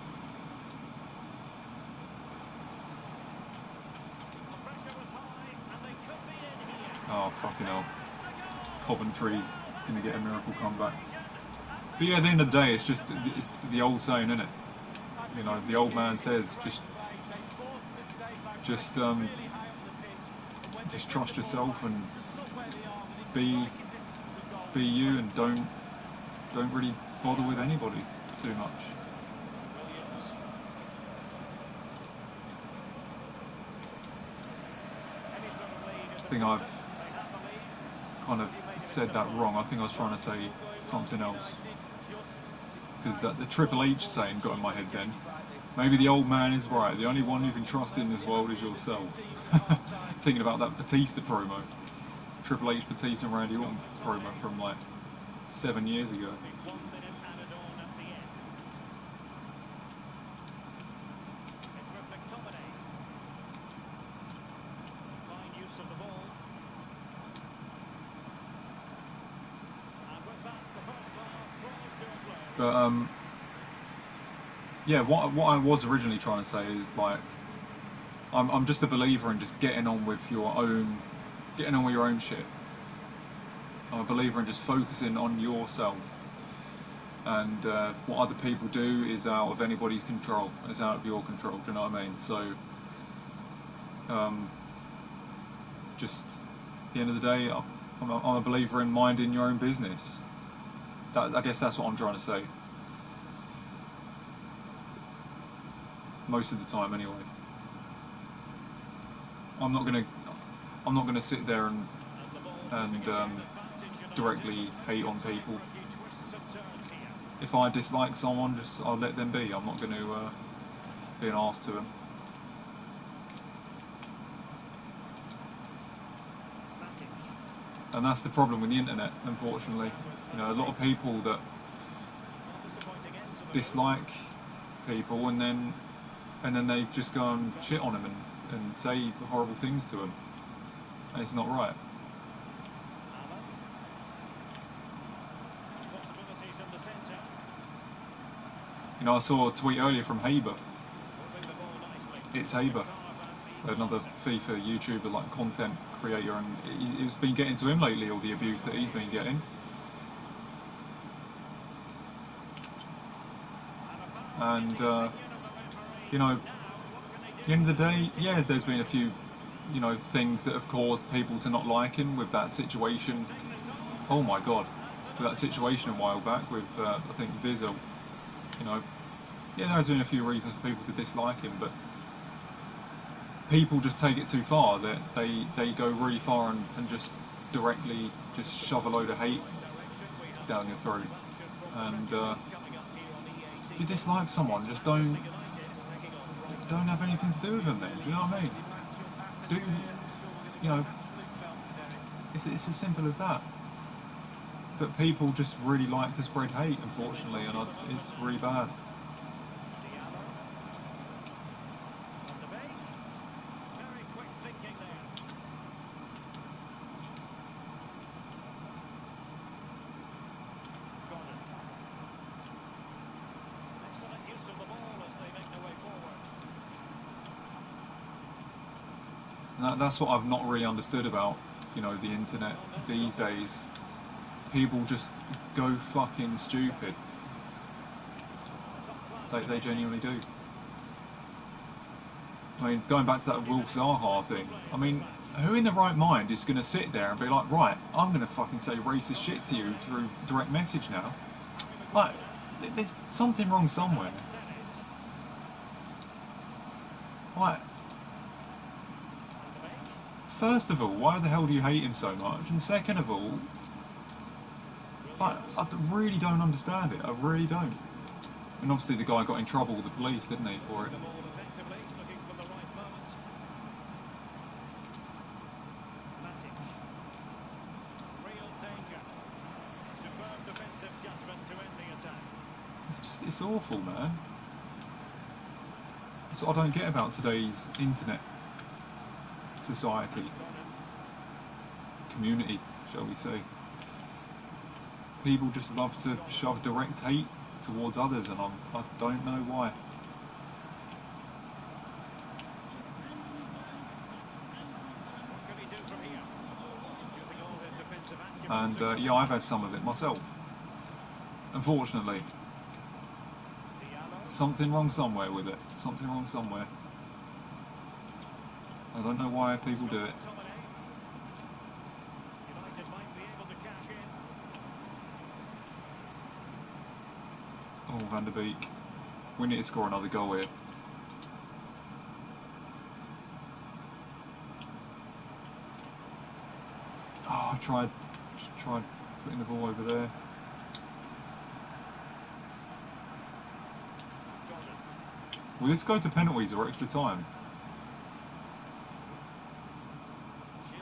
Oh fucking hell! Coventry gonna get a miracle comeback. But yeah, at the end of the day, it's the old saying, isn't it? You know, the old man says just just trust yourself and be you and don't really bother with anybody too much. I think I've kind of said that wrong. I think I was trying to say something else because the Triple H saying got in my head then. Maybe the old man is right. The only one you can trust in this world is yourself. Thinking about that Batista promo. Triple H, Batista and Randy Orton promo from like 7 years ago. But yeah, what I was originally trying to say is like I'm just a believer in just getting on with your own shit. I'm a believer in just focusing on yourself, and what other people do is out of anybody's control. It's out of your control. Do you know what I mean? So just at the end of the day, I'm a believer in minding your own business. I guess that's what I'm trying to say. Most of the time, anyway. I'm not gonna sit there and directly hate on people. If I dislike someone, I'll let them be. I'm not going to be an arse to them. And that's the problem with the internet, unfortunately. You know, a lot of people that dislike people and then they just go and shit on them and say horrible things to them. And it's not right. You know, I saw a tweet earlier from Haber. It's Haber, another FIFA YouTuber, like content creator, and it's been getting to him lately, all the abuse that he's been getting. And you know, at the end of the day, yeah, there's been a few, you know, things that have caused people to not like him with that situation. Oh my God, with that situation a while back with I think Vizzel. You know, yeah, there's been a few reasons for people to dislike him, but people just take it too far. That they go really far and just directly just shove a load of hate down your throat. And if you dislike someone, just don't have anything to do with them. Then, do you know what I mean? You know, it's as simple as that. But people just really like to spread hate, unfortunately, and it's really bad. And that's what I've not really understood about, you know, the internet these days. People just go fucking stupid. They genuinely do. I mean, going back to that Will Zaha thing, I mean, who in the right mind is going to sit there and be like, right, I'm going to fucking say racist shit to you through direct message now? Like, there's something wrong somewhere. Like, first of all, why the hell do you hate him so much? And second of all, like, I really don't understand it. I really don't. And obviously the guy got in trouble with the police, didn't he, for it? It's awful, man. That's what I don't get about today's internet society, community, shall we say. People just love to shove direct hate towards others, and I don't know why. And yeah, I've had some of it myself. Unfortunately. Something wrong somewhere with it. Something wrong somewhere. I don't know why people do it. Oh, Van der Beek. We need to score another goal here. Oh, I tried putting the ball over there. Will this go to penalties or extra time?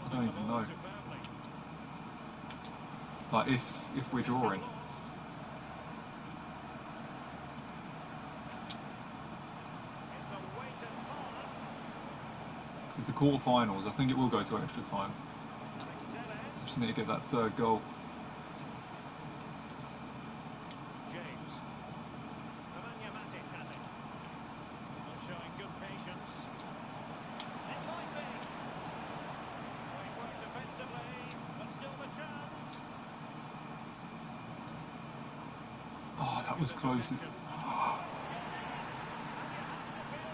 I don't even know. Like, if we're drawing. It's the quarterfinals. I think it will go to extra time. Just need to get that third goal. Oh, that was close.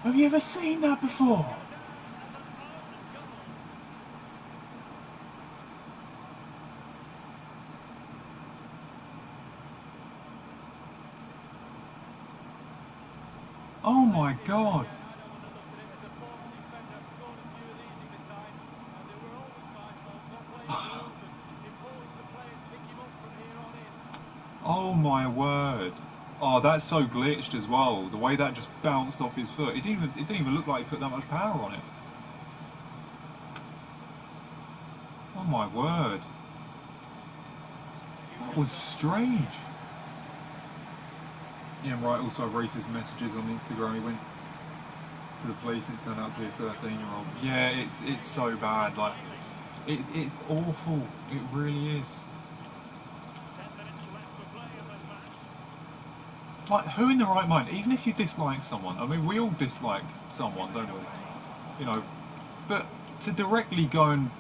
Have you ever seen that before? Oh my god. Oh my word. Oh, that's so glitched as well. The way that just bounced off his foot. It didn't even look like he put that much power on it. Oh my word. That was strange. Ian Wright also racist messages on Instagram. He went to the police and it turned out to be a 13-year-old. Yeah, it's so bad. Like, it's awful. It really is. Like, who in the right mind, even if you dislike someone, I mean, we all dislike someone, don't we? You know, but to directly go and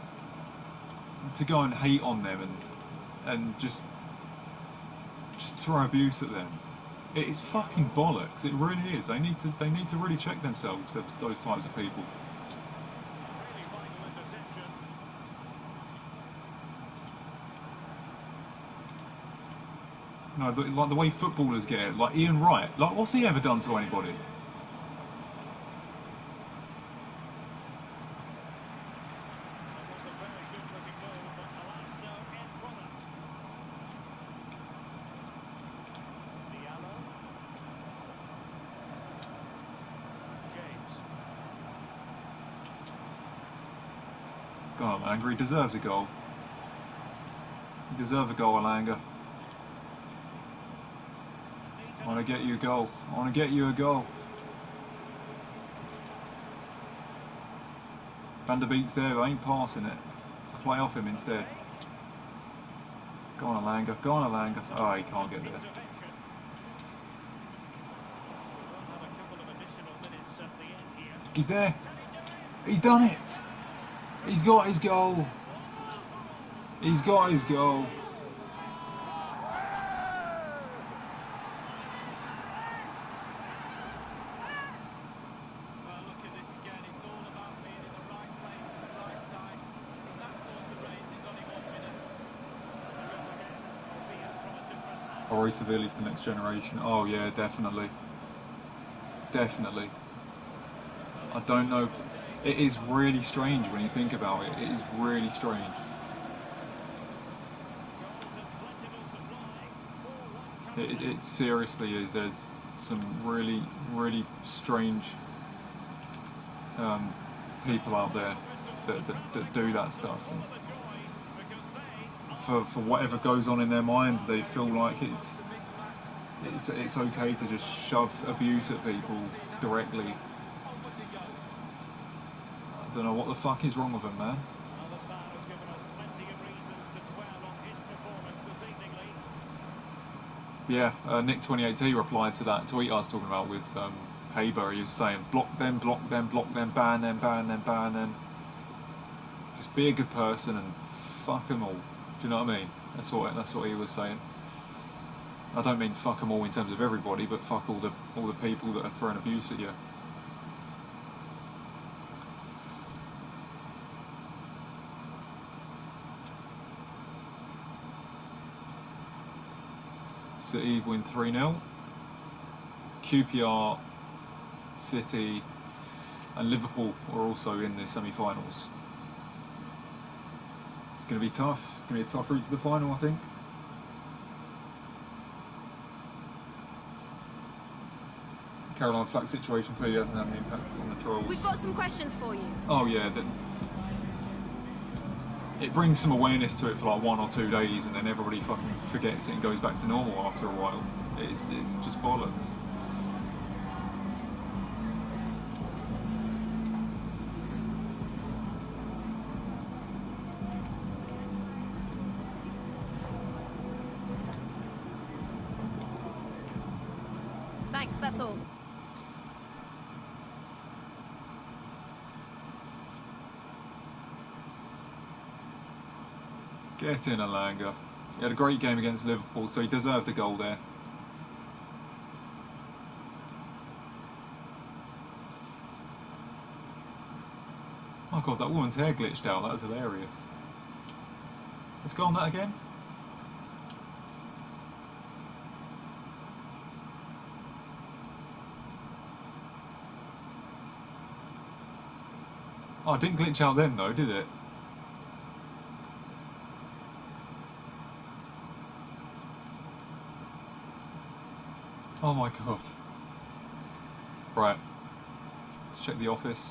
hate on them and just throw abuse at them, it's fucking bollocks. It really is. They need to really check themselves, those types of people. No, but like the way footballers get it, like Ian Wright, like what's he ever done to anybody? Go on, Alanga, he deserves a goal. He deserves a goal, Alanga. I want to get you a goal. I want to get you a goal. Van der Beek's there, I ain't passing it. I play off him instead. Go on, Alanga. Go on, Alanga. Oh, he can't get there. He's there. He's done it. He's got his goal. He's got his goal. Ori Severely for the next generation. Oh yeah, definitely. Definitely. I don't know. It is really strange when you think about it. It is really strange. It seriously is. There's some really, really strange people out there that do that stuff. And for whatever goes on in their minds, they feel like it's okay to just shove abuse at people directly. I don't know what the fuck is wrong with them, man. Yeah, Nick 28T replied to that tweet I was talking about with Haber. He was saying, block them, block them, block them, ban them, ban them, ban them. Just be a good person and fuck them all. Do you know what I mean? That's what he was saying. I don't mean fuck them all in terms of everybody, but fuck all the people that are throwing abuse at you. City win 3-0. QPR, City and Liverpool are also in the semi-finals. It's going to be tough. It's going to be a tough route to the final, I think. Caroline Flack situation clearly hasn't had an impact on the trolls. We've got some questions for you. Oh yeah, it brings some awareness to it for like 1 or 2 days, and then everybody fucking forgets it and goes back to normal after a while. It's just bollocks. Thanks, that's all. Get in, Alanga. He had a great game against Liverpool, so he deserved a goal there. Oh god, that woman's hair glitched out. That was hilarious. Let's go on that again. Oh, it didn't glitch out then though, did it? Oh my god. Right. Let's check the office.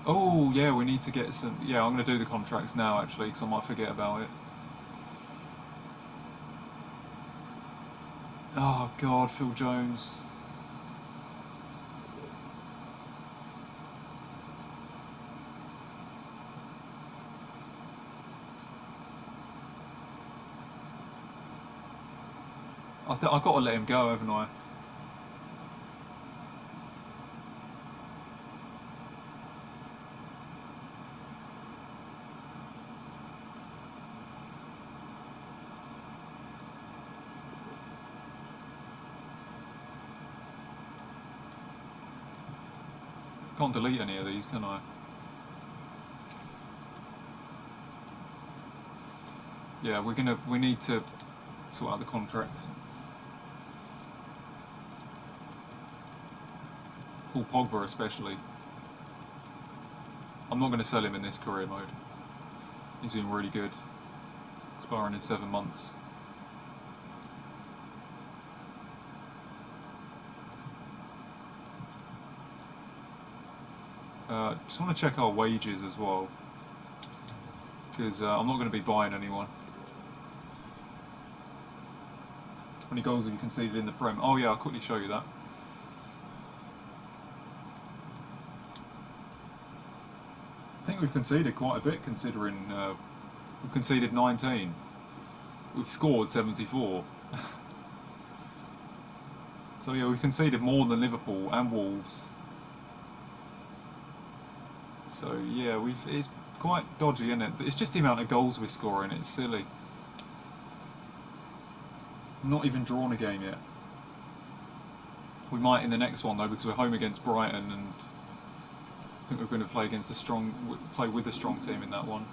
Oh, yeah, we need to get some... Yeah, I'm going to do the contracts now, actually, because I might forget about it. Oh, God, Phil Jones. I've got to let him go, haven't I? Can't delete any of these, can I? Yeah, we need to sort out the contract. Paul Pogba especially. I'm not going to sell him in this career mode. He's been really good. Expiring in 7 months. Just want to check our wages as well, because I'm not going to be buying anyone. How many goals have you conceded in the Prem? Oh yeah, I'll quickly show you that. I think we've conceded quite a bit, considering we've conceded 19. We've scored 74. So yeah, we've conceded more than Liverpool and Wolves. So yeah, it's quite dodgy, isn't it? It's just the amount of goals we're scoring. It's silly. Not even drawn a game yet. We might in the next one though, because we're home against Brighton, and I think we're going to play against play with a strong team in that one.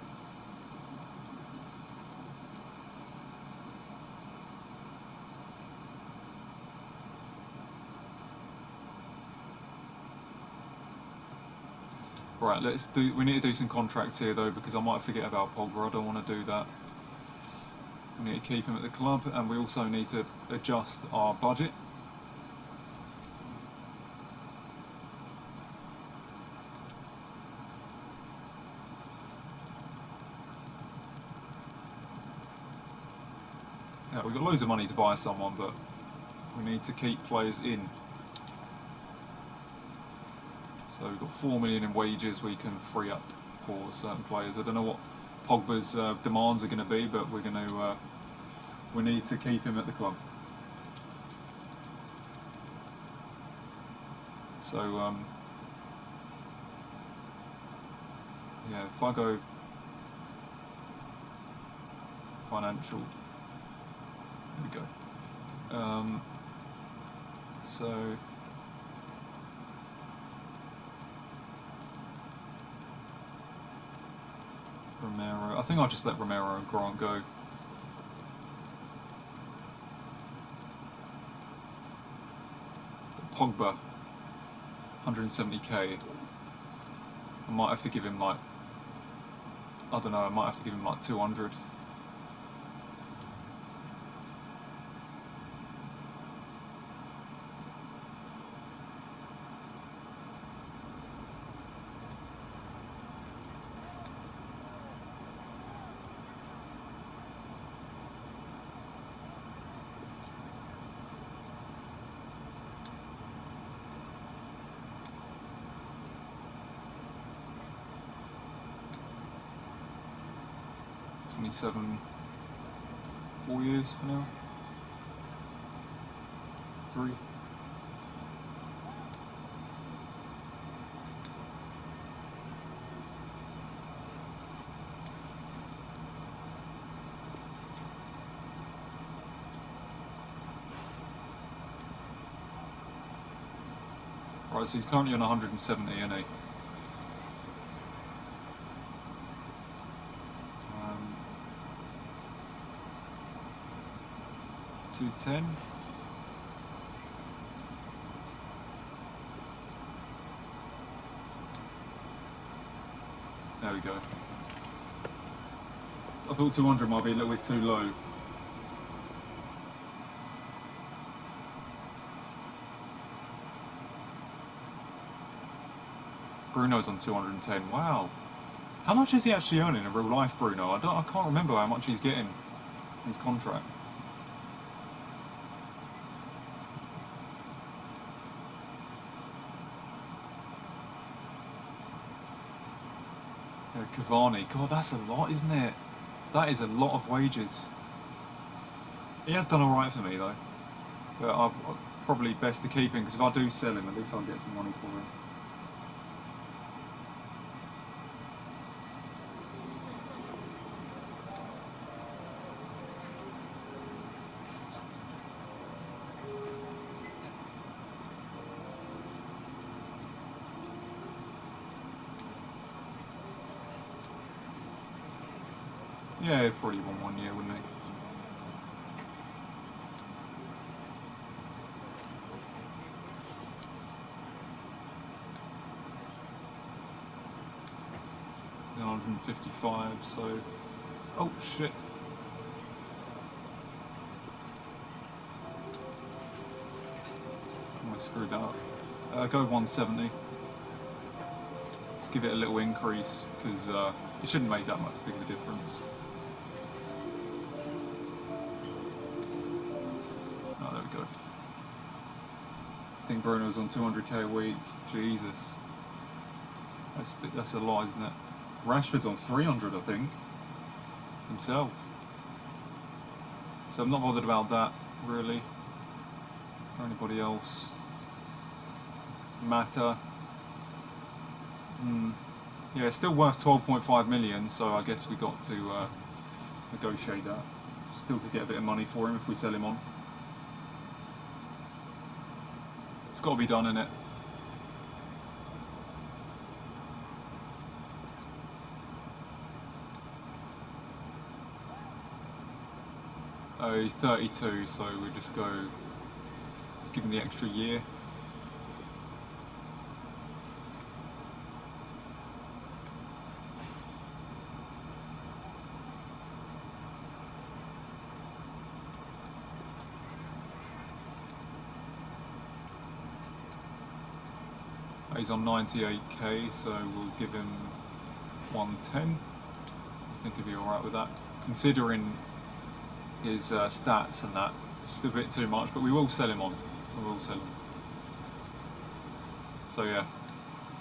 Right, we need to do some contracts here though, because I might forget about Pogba. I don't want to do that. We need to keep him at the club, and we also need to adjust our budget. Yeah, we've got loads of money to buy someone, but we need to keep players in. So we've got 4 million in wages we can free up for certain players. I don't know what Pogba's demands are going to be, but we're going to we need to keep him at the club. So yeah, if I go financial, there we go. So Romero, I think I'll just let Romero and Grant go. Pogba, 170k. I might have to give him like, I don't know, I might have to give him like 200. Seven, 4 years for now. 3. Right, so he's currently on 170, isn't he? 210. There we go. I thought 200 might be a little bit too low. Bruno's on 210. Wow. How much is he actually earning in real life, Bruno? I can't remember how much he's getting in his contract. Cavani. God, that's a lot, isn't it? That is a lot of wages. He has done alright for me, though. But I'm probably best to keep him, because if I do sell him, at least I'll get some money for him. Yeah, he'd probably want 1 year, wouldn't he? He's 155, so... Oh, shit. I screwed that up. Go 170. Just give it a little increase, because it shouldn't make that much big of a difference. Oh, there we go. I think Bruno's on 200k a week. Jesus. That's a lot, isn't it? Rashford's on 300, I think, himself. So I'm not bothered about that, really. Or anybody else. Mata. Yeah, it's still worth 12.5 million, so I guess we got to negotiate that. Still could get a bit of money for him if we sell him on. It's got to be done, innit? Oh, he's 32, so we just give him the extra year. He's on 98k, so we'll give him 110. I think he'll be alright with that. Considering his stats and that, it's a bit too much, but we will sell him on. We will sell him. So yeah,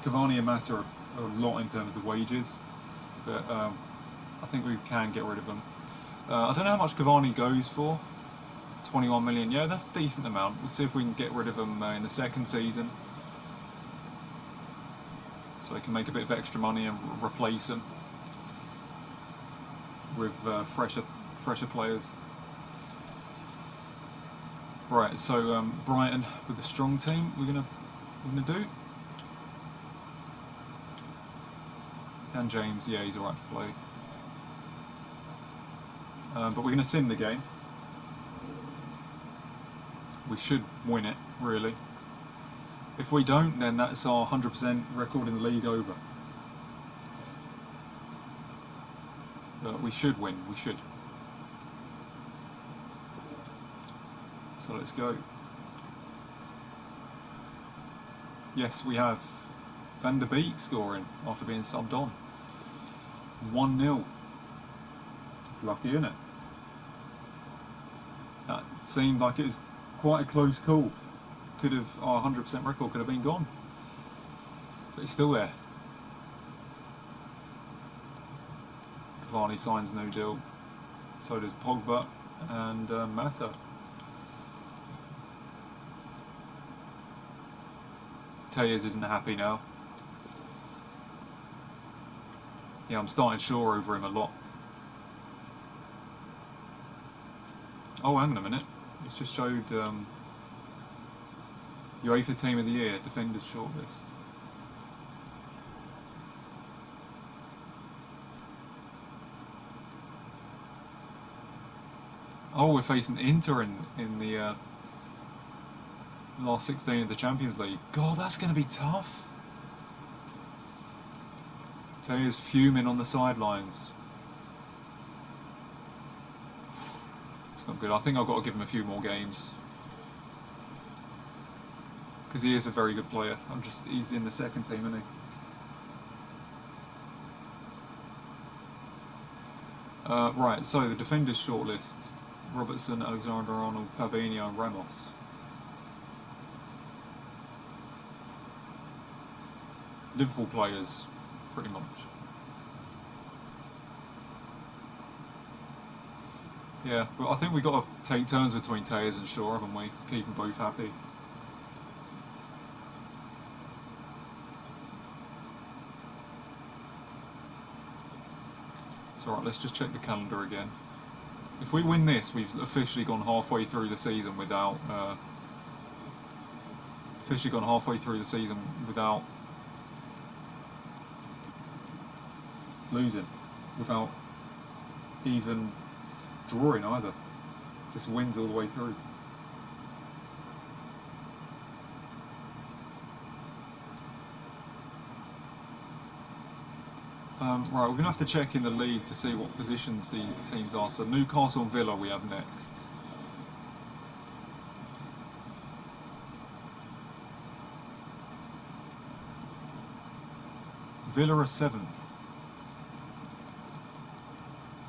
Cavani and Mata are a lot in terms of wages, but I think we can get rid of them. I don't know how much Cavani goes for. 21 million, yeah, that's a decent amount. We'll see if we can get rid of him in the second season, so we can make a bit of extra money and replace him with fresher players. Right, so Brighton with a strong team, we're gonna do. And James, yeah, he's alright to play. But we're gonna sim the game. We should win it, really. If we don't, then that's our 100% record in the league over. But we should win, we should. So let's go. Yes, we have Van der Beek scoring after being subbed on. 1-0. It's lucky, isn't it? That seemed like it was quite a close call. Could have, our 100% record could have been gone. But it's still there. Cavani signs no deal. So does Pogba and Mata. Tejas isn't happy now. Yeah, I'm starting Shaw over him a lot. Oh, hang on a minute. It's just showed UEFA Team of the Year, Defenders shortlist. Oh, we're facing Inter in the last 16 of the Champions League. God, that's going to be tough. Taya's fuming on the sidelines. It's not good. I think I've got to give him a few more games. Because he is a very good player. He's in the second team, isn't he? Right, so the defenders shortlist. Robertson, Alexander-Arnold, Fabinho and Ramos. Liverpool players, pretty much. Yeah, but I think we've got to take turns between Tayers and Shaw, haven't we? Keep them both happy. It's alright, let's just check the calendar again. If we win this, we've officially gone halfway through the season without... losing. Without even drawing either. Just wins all the way through. Right, we're going to have to check in the league to see what positions these teams are. So Newcastle and Villa we have next. Villa are 7th.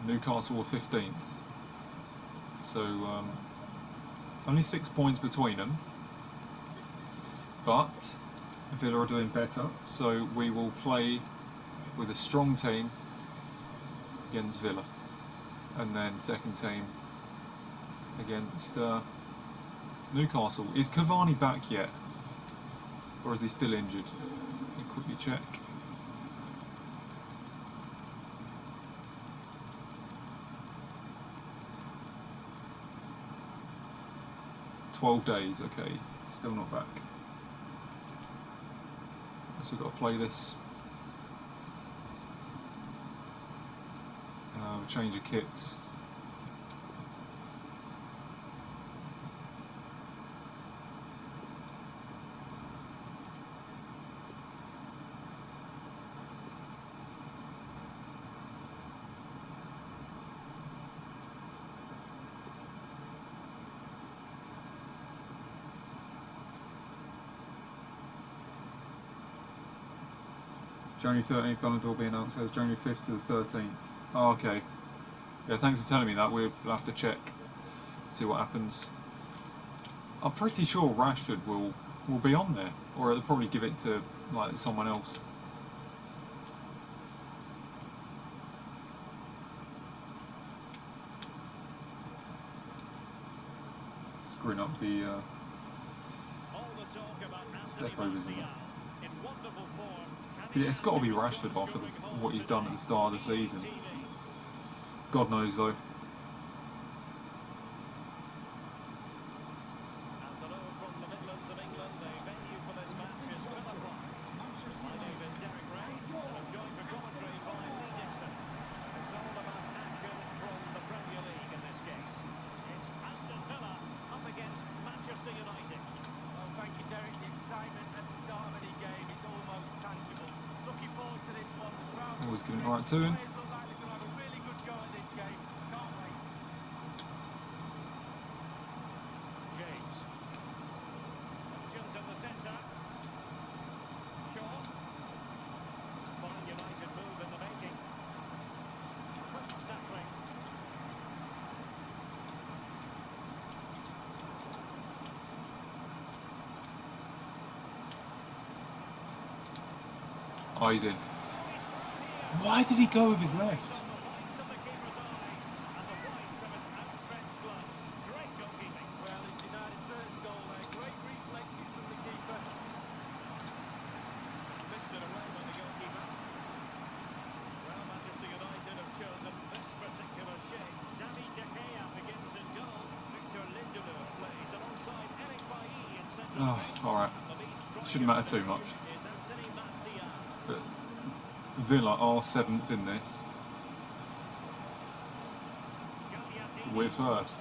Newcastle are 15th. So only 6 points between them. But Villa are doing better. So we will play with a strong team against Villa, and then second team against Newcastle. Is Cavani back yet, or is he still injured? Let me quickly check. "12 days, okay, still not back. So we've got to play this. Change of kits. January 13th, Manutd will be announced as January 5th to the 13th. Oh, okay. Yeah, thanks for telling me that. We'll have to check, see what happens. I'm pretty sure Rashford will be on there, or they'll probably give it to like someone else. Screwing up the step overs. Yeah, it's got to be Rashford after what he's done at the start of the season. God knows though. Always giving it right to him. Oh, he's in. Why did he go with his left? Oh, alright. Shouldn't matter too much. But Villa are 7th in this. We're first.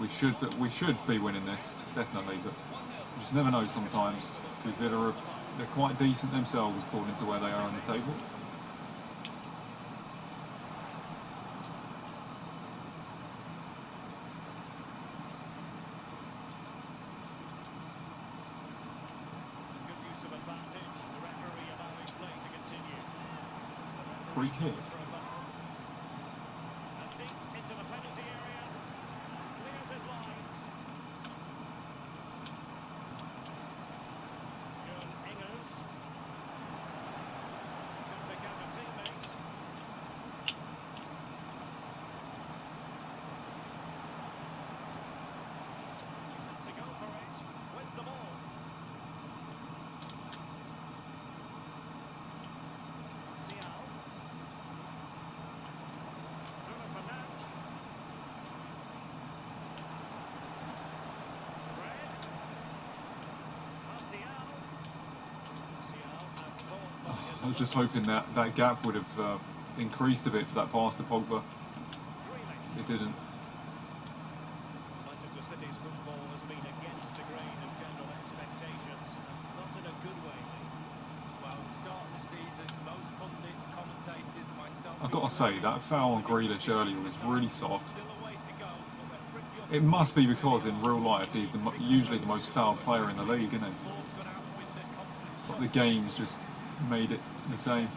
We should be winning this, definitely, but just never know sometimes, because they're quite decent themselves according to where they are on the table. Free kick. I was just hoping that that gap would have increased a bit for that pass to Pogba. It didn't. Manchester City's football has been against the grain of general expectations, not in a good way. Well, at the start of the season, most pundits, commentators, and myself... I've got to say, that foul on Grealish earlier was really soft. It must be because in real life he's usually the most fouled player in the league, isn't he? But the game's just made it the same.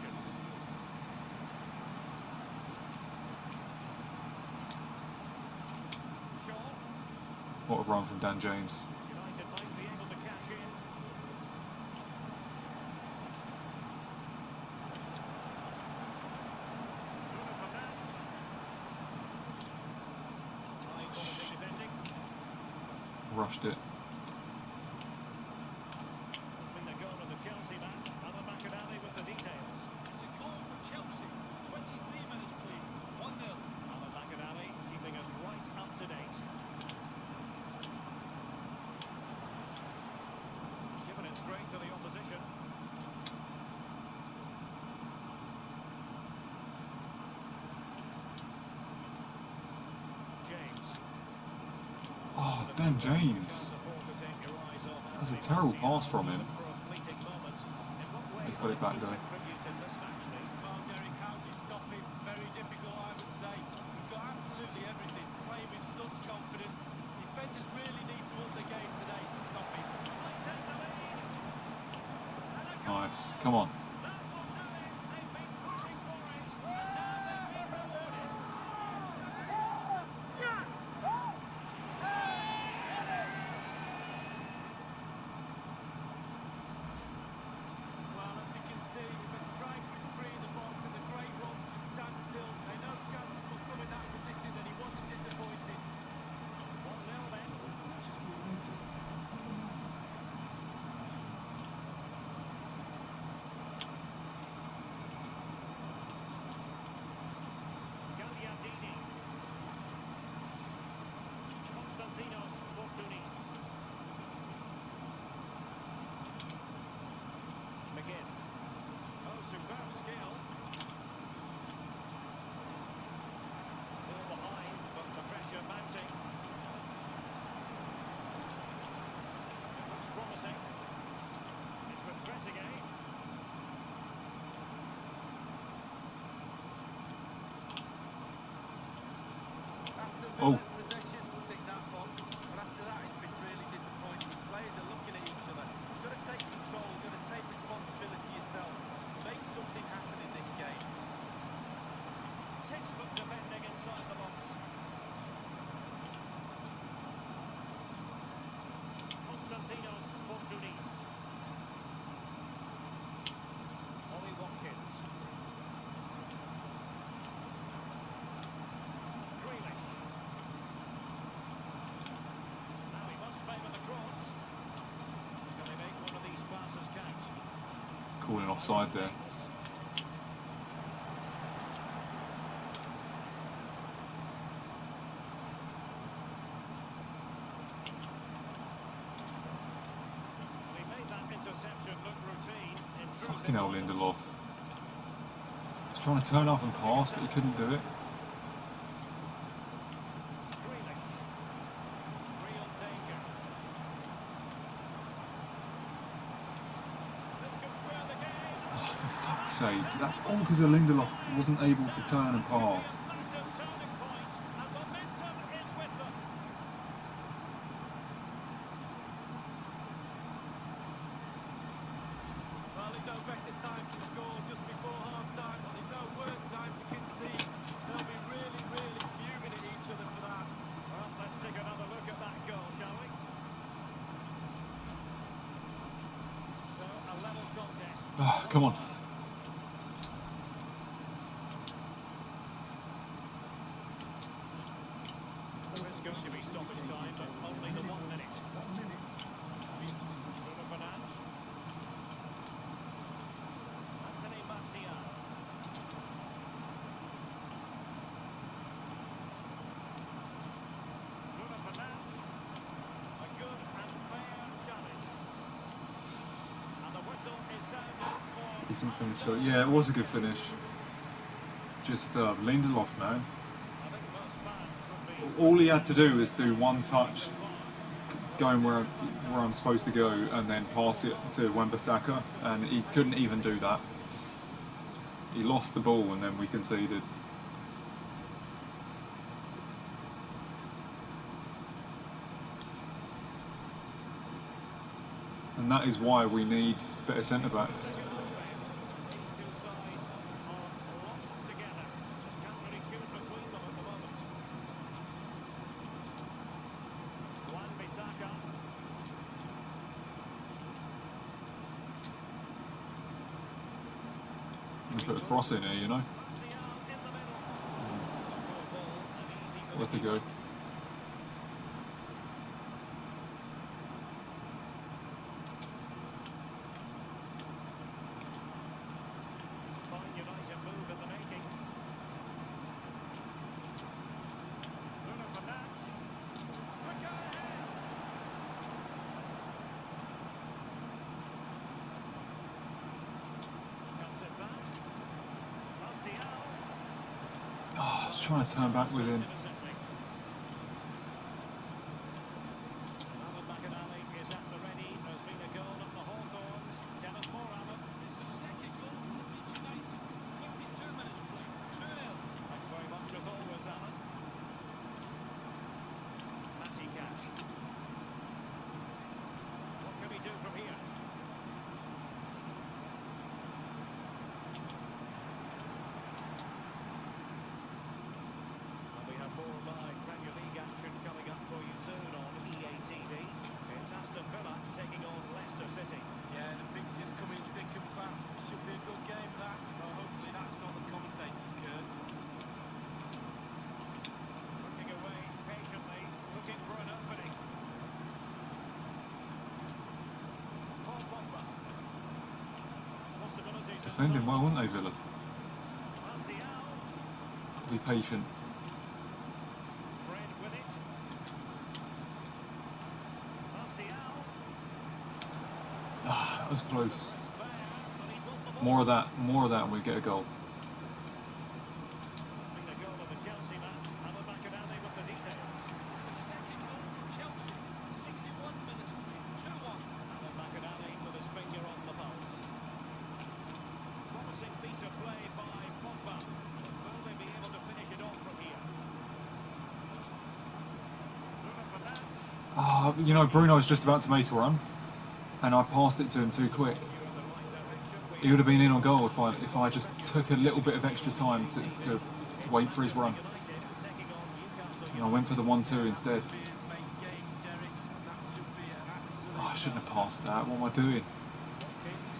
What a run from Dan James. United might be able to cash in. Rushed it. It's been a goal on the Chelsea match. Manutd with the details. It's a goal for Chelsea. 23 minutes played. 1-0. Manutd keeping us right up to date. He's given it straight to the opposition. James. Oh, Dan James. That's a terrible pass from him. He's got it back, though. Well, Derek, how do you stop him? Very difficult, I would say. He's got absolutely everything. Playing with such confidence. Defenders really need to up the game today to stop him. Nice. Come on. Oh. Possession will tick that box, but after that it's been really disappointing. Players are looking at each other. You've got to take control, you've got to take responsibility yourself. Make something happen in this game. Textbook defending inside the box. Constantinos Fortunis. Ollie Watkins. Grealish. Now he must favour the cross. Can they make one of these passes count? Calling offside there. Fucking hell, Lindelof. He's trying to turn up and pass, but he couldn't do it. Grealish. Real danger. God's sake. That's all because Lindelof wasn't able to turn and pass. Massive turning point, and momentum is with them. Well, there's no better time to score just before half-time, but there's no worse time to concede. They'll be really, really fuming at each other for that. Well, let's take another look at that goal, shall we? So, a level contest. Come on. There is going to be stoppage time, but only the 1 minute. 1 minute. Bruno Fernandes. Anthony Martial. Bruno Fernandes. A good and fair challenge. And the whistle is sounded for... Decent finish. So, yeah, it was a good finish. Just Lindelof, man. I think most fans would be... All he had to do was do one touch, going where I'm supposed to go, and then pass it to Wan-Bissaka, and he couldn't even do that. He lost the ball, and then we conceded. And that is why we need better centre backs. These two sides are locked together. Just can't really choose between them at the moment. Wan-Bissaka. Let's put a cross in here, you know. Martial in the middle. Poor ball and easy for Worth the a go. Fine United move in the making. Bruno Fernandes. Quicker ahead. Cuts it back. Martial. Oh, I was trying to turn back with him. Innocently. Manutd is at the ready. There's been a goal at the Hawthorns. Tell us more, Alan. It's the second goal for Leeds United. 52 minutes played, 2-0. Thanks very much as always, Alan. Matty Cash. What can we do from here? And we have more live Premier League action coming up for you soon on EA TV. It's Aston Villa taking on Leicester City. Yeah, the fixture's coming thick and fast. Should be a good game, that. Well, hopefully that's not the commentator's curse. Looking away patiently, looking for an opening. Paul Pogba. Possibilities. Defending well, weren't they, Villa? Martial. Be patient. Fred with it. Martial. Ah, that was close. Risk there, but he's won the ball. More of that, and we get a goal. It's been a goal of the Chelsea match. Manutd with the details. It's the second goal for Chelsea. 61 minutes played, 2-1. Manutd with his finger on the pulse. Promising piece of play by Pogba. But will they be able to finish it off from here? Bruno Fernandes. You know, Bruno's just about to make a run, and I passed it to him too quick. You in the right direction. He would have been in on goal if I just took a little bit of extra time to wait for his run. United taking on Newcastle And I went for the 1-2 instead. Be his main games, Derek. That should be an absolute... Oh, I shouldn't have passed that. What am I doing? Watkins.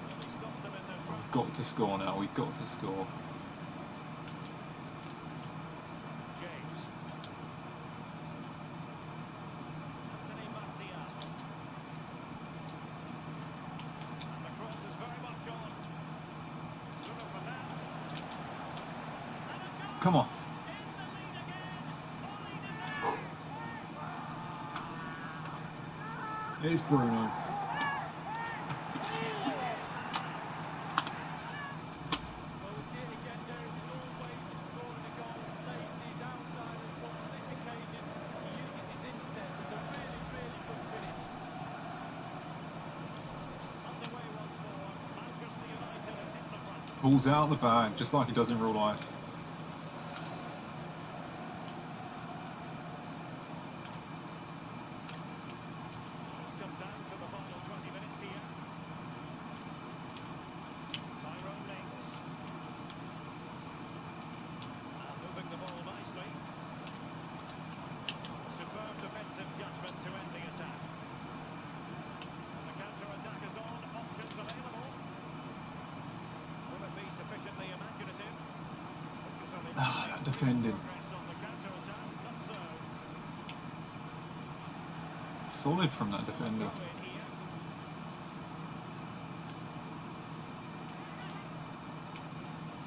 Well, he stopped them in their tracks. We've got to score now. We've got to score. James. Anthony Martial. And the cross is very much on. Bruno Fernandes. And a goal! Come on. In the lead again. Only deserved. It's Bruno. Well, we'll see it again, Derek. There's always a scoring a goal. Lacey's outside of but on this occasion, he uses his instep. It's a really, really good finish. Pulls out the bag, just like he does in real life. It's come down to the final 20 minutes here. Tyrone Mings. Moving the ball nicely. Superb defensive judgment to end the attack. And the counter-attack is on. Options available. Will it be sufficiently imaginative? That defending. Progress on the counter-attack. Not so. Solid from that defender. Throw in here.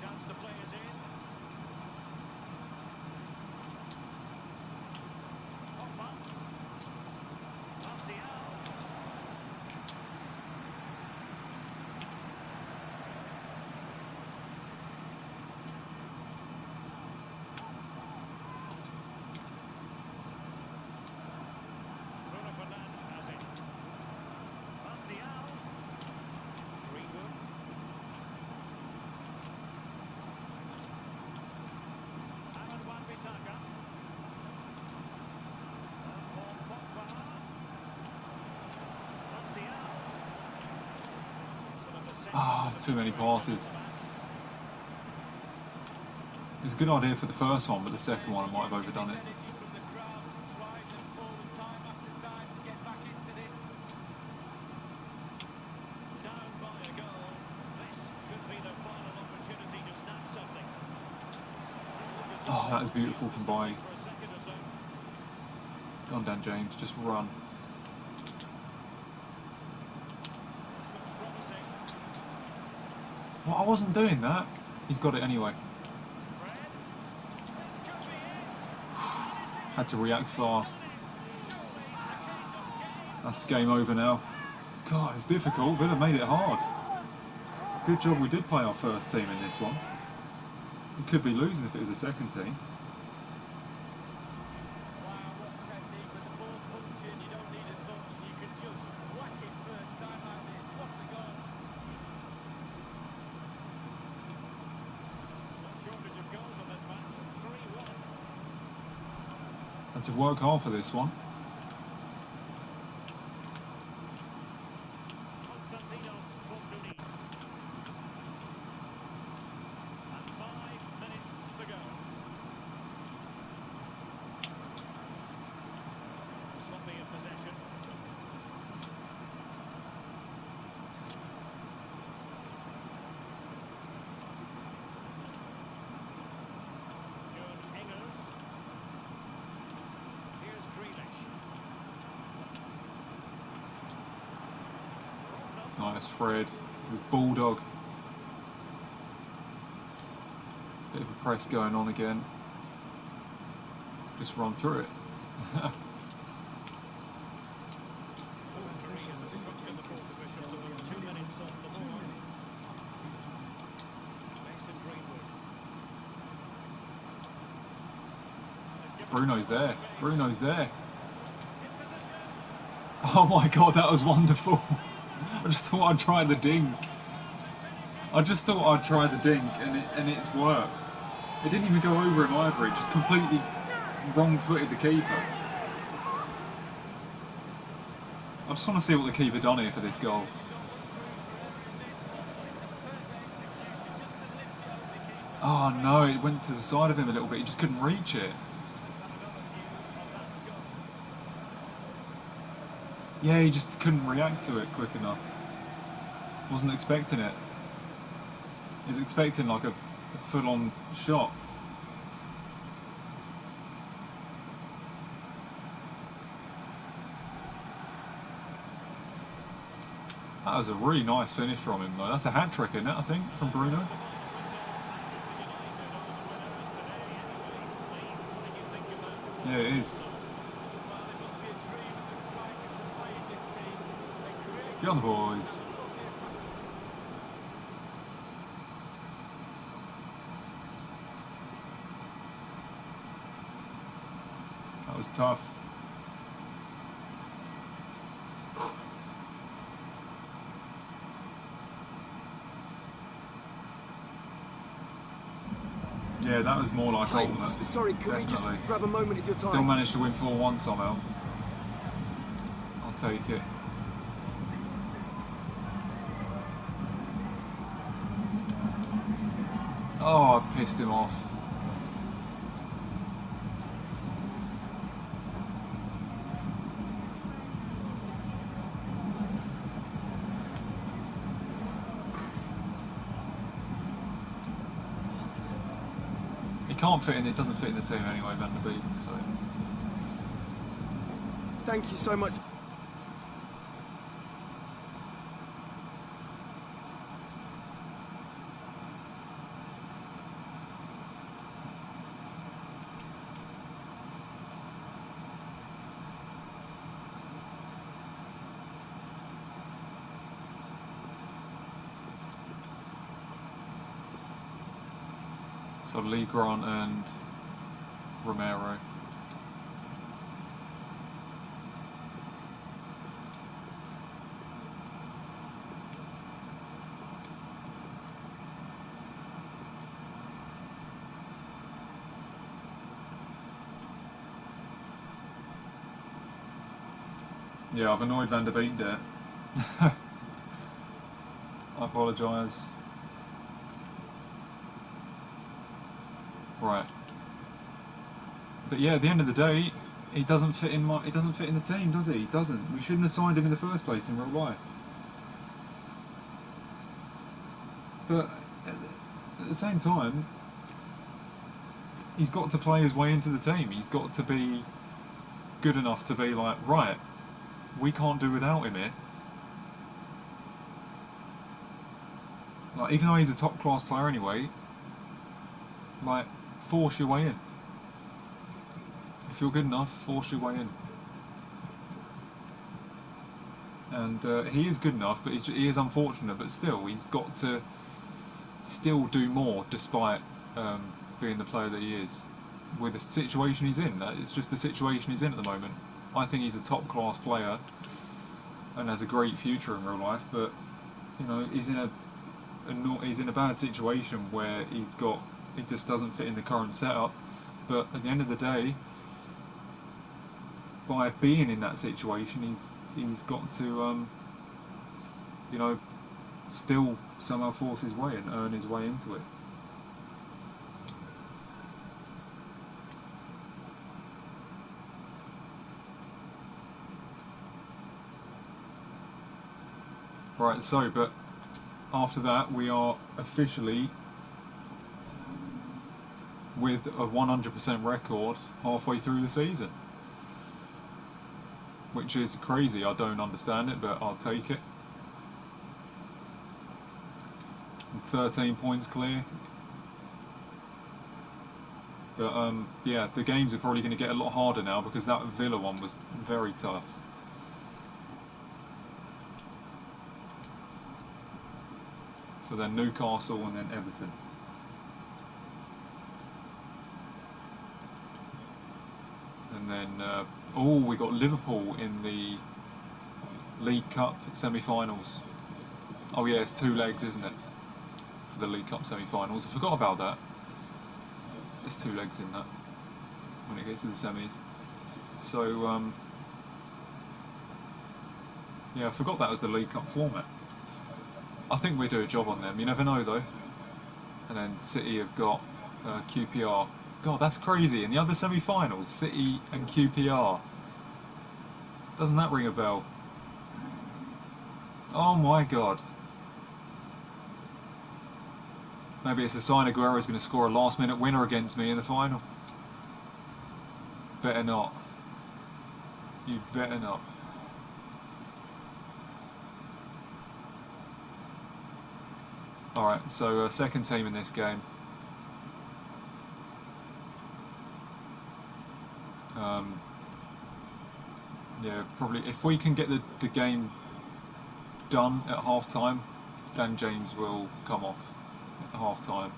Chance to play it in. Pogba. Martial. Bruno Fernandes has it. Martial. Greenwood. Aaron Wan-Bissaka. Paul Pogba. Martial. Sort of a sense Too many passes. It's a good idea for the first one, but the second one I might have overdone it. Energy from the crowd to drive them forward time after time to get back into this. down by a goal. This could be the final opportunity to snatch something. Oh, that is beautiful from Bailly. For a second or so. Go on, Dan James, just run. This looks promising. Well, I wasn't doing that. He's got it anyway. Fred. This could be it. Had to react fast. Surely it's a case of game. That's game over now. God, it's difficult. Villa made it hard. Good job we did play our first team in this one. We could be losing if it was a second team. Wow, what technique. When the ball comes to you and you don't need a touch, you can just whack it first time like this. What a goal. No shortage of goals on this match. 3-1. Had to work hard for this one. Konstantinos Fortounis. And 5 minutes to go. Sloppy in possession. Good Eggers. Here's Grealish. Nice, Fred with Bulldog. Bit of a press going on again. Just run through it. Bruno's there. Bruno's there. Oh my god, that was wonderful. I just thought I'd try the dink. I just thought I'd try the dink and it's worked. It didn't even go over him either, it just completely wrong-footed the keeper. I just want to see what the keeper done here for this goal. Oh no, it went to the side of him a little bit, he just couldn't reach it. Yeah, he just couldn't react to it quick enough. Wasn't expecting it. He was expecting like a full-on shot. That was a really nice finish from him though. That's a hat-trick, isn't it, I think, from Bruno? Yeah, it is. Get on the boys. That was tough. Yeah, that was more like Hi, ultimate. sorry, could we just Definitely. grab a moment of your time? Still managed to win 4-1 somehow. I'll take it. Oh, I pissed him off. He can't fit in, it doesn't fit in the team anyway, Manutd, so. Thank you so much. So Lee Grant and Romero. Yeah, I've annoyed Van der Beek there. I apologise. Right. But yeah, at the end of the day, he doesn't fit in he doesn't fit in the team, does he? He doesn't. We shouldn't have signed him in the first place in real life. But at the same time, he's got to play his way into the team. He's got to be good enough to be like, right, we can't do without him here. Like, even though he's a top class player anyway, like, force your way in. If you're good enough, force your way in. And he is good enough, but he is unfortunate. But still, he's got to still do more, despite being the player that he is. With the situation he's in, it's just the situation he's in at the moment. I think he's a top class player and has a great future in real life, but you know, he's in a bad situation where he just doesn't fit in the current setup. But at the end of the day, by being in that situation, he's got to you know, still somehow force his way and earn his way into it. Right, so, but after that we are officially with a 100% record halfway through the season. Which is crazy, I don't understand it, but I'll take it. 13 points clear. But yeah, the games are probably going to get a lot harder now because that Villa one was very tough. So then Newcastle and then Everton. And then, oh, we got Liverpool in the League Cup semi-finals. Oh yeah, it's 2 legs, isn't it? For the League Cup semi-finals. I forgot about that. There's 2 legs in that when it gets to the semis. So, yeah, I forgot that was the League Cup format. I think we do a job on them. You never know though. And then City have got QPR. God, that's crazy. In the other semi-finals, City and QPR. Doesn't that ring a bell? Oh my god. Maybe it's a sign Aguero's going to score a last-minute winner against me in the final. Better not. You better not. Alright, so second team in this game. Yeah, probably if we can get the game done at half time, Dan James will come off at half time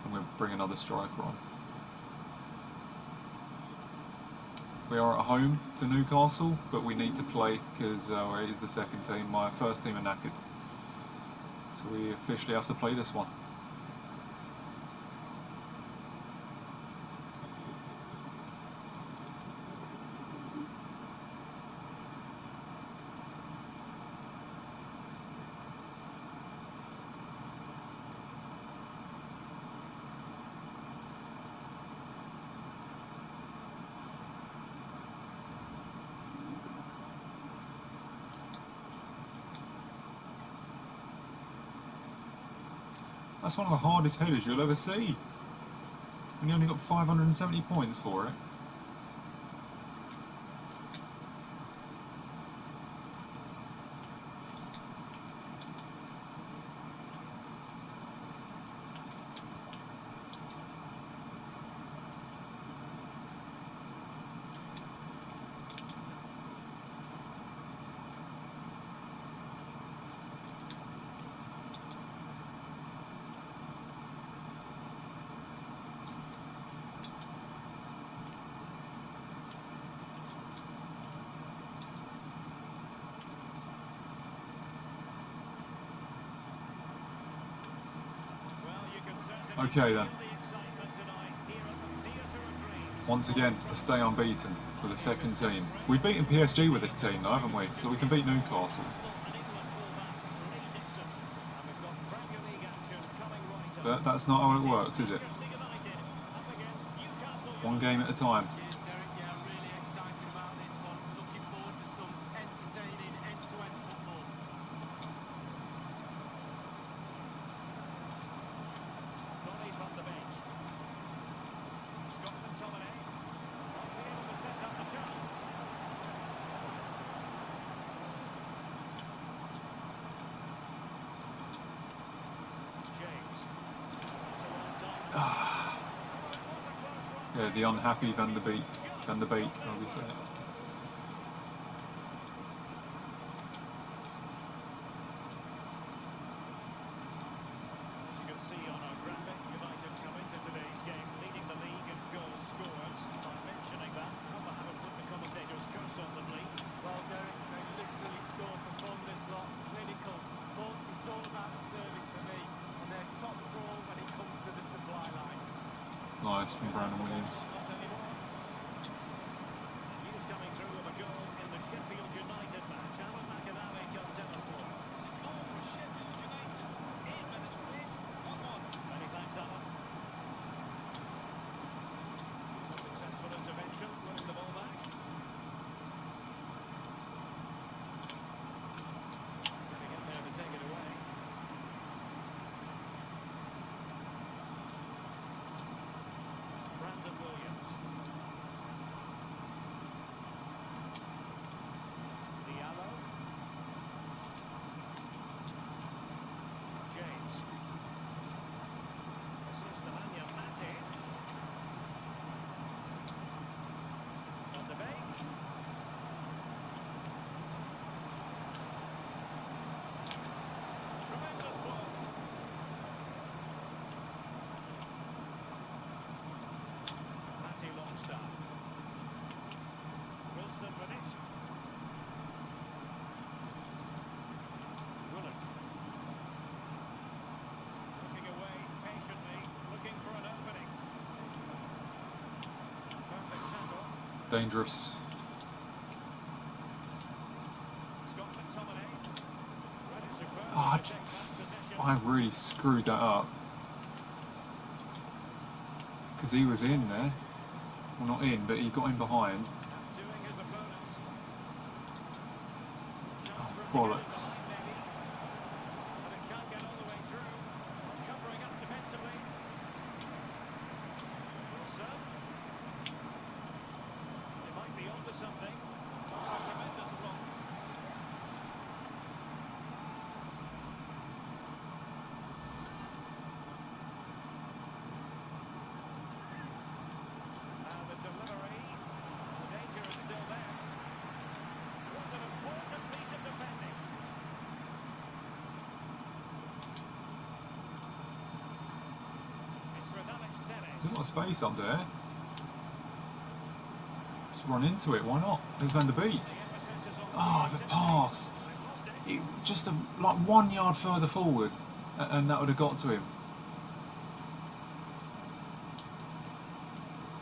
and we'll bring another striker on. We are at home to Newcastle, but we need to play because it is the second team. My first team are knackered, so we officially have to play this one. That's one of the hardest headers you'll ever see. And you only got 570 points for it. Okay then. Once again, to stay unbeaten for the second team. We've beaten PSG with this team though, haven't we? So we can beat Newcastle. But that's not how it works, is it? One game at a time. Cheers, Derek. Yeah, I'm really excited about this one. Looking forward to some entertaining end-to-end football. Ronnie from the bench. Scott McTominay. Might be able to set up the chance. James. It's a well time. Yeah, the unhappy Van der Beek, obviously. As you can see on our graphic, United come into today's game leading the league in goals scored. By mentioning that, hope I haven't put the commentator's curse on them, Lee. Well, Derek, they literally score for fun this lot. Clinical. But it's all about the service for me. And they're top draw when it comes to the supply line. Nice from Brandon Williams. Not anymore. News coming through of a goal in the Sheffield United match. Alan McAnally can tell us more. It's a goal for Sheffield United. 8 minutes played, 1-1. Many thanks, Alan. A successful intervention, winning the ball back. Getting in there to take it away. Brandon Williams. Diallo. James. This is Nemanja Matic. Van de Beek. Tremendous ball. Matty Longstaff. Wilson with it. Willett. Looking away patiently, looking for an opening. Perfect tackle. Dangerous. Scott McTominay. Ready superb Ah, to take back possession. I really screwed that up. Because he was in there. Well, not in, but he got in behind. Outdoing his opponent. Chance for him to get Bollocks. in behind, maybe. But it can't get all the way through. Covering up defensively. Wilson. They might be onto something. Oh, a tremendous block. Now the delivery. The danger is still there. Was an important piece of defending. It's with Alex There's a Telles. lot of space up there. Just run into it, why not? There's Van der Beek. The emphasis is on Ah, the creativity. pass. They've lost it. Just like 1 yard further forward, and that would have got to him.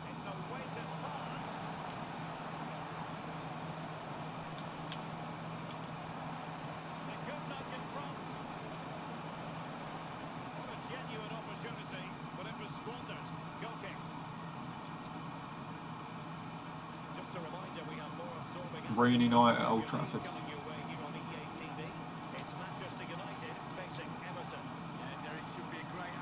It's a weighted pass. They could nudge in front. What a genuine opportunity, but it was squandered. Goal kick. Just a reminder, we have more absorbing action. Rainy night at Old Trafford. Coming your way here on EA TV. It's Manchester United facing Everton. Yeah, Derek, should be a great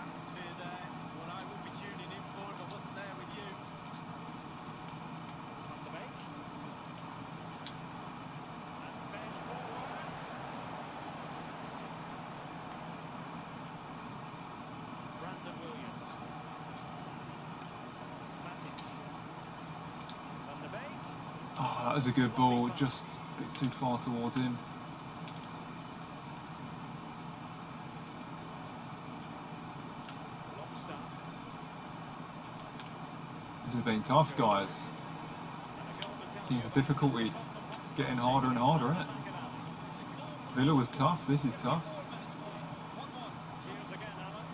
That was a good ball, just a bit too far towards him. This has been tough, guys. Seems the difficulty getting harder and harder, isn't it? Villa was tough, this is tough. Cheers again, Alan.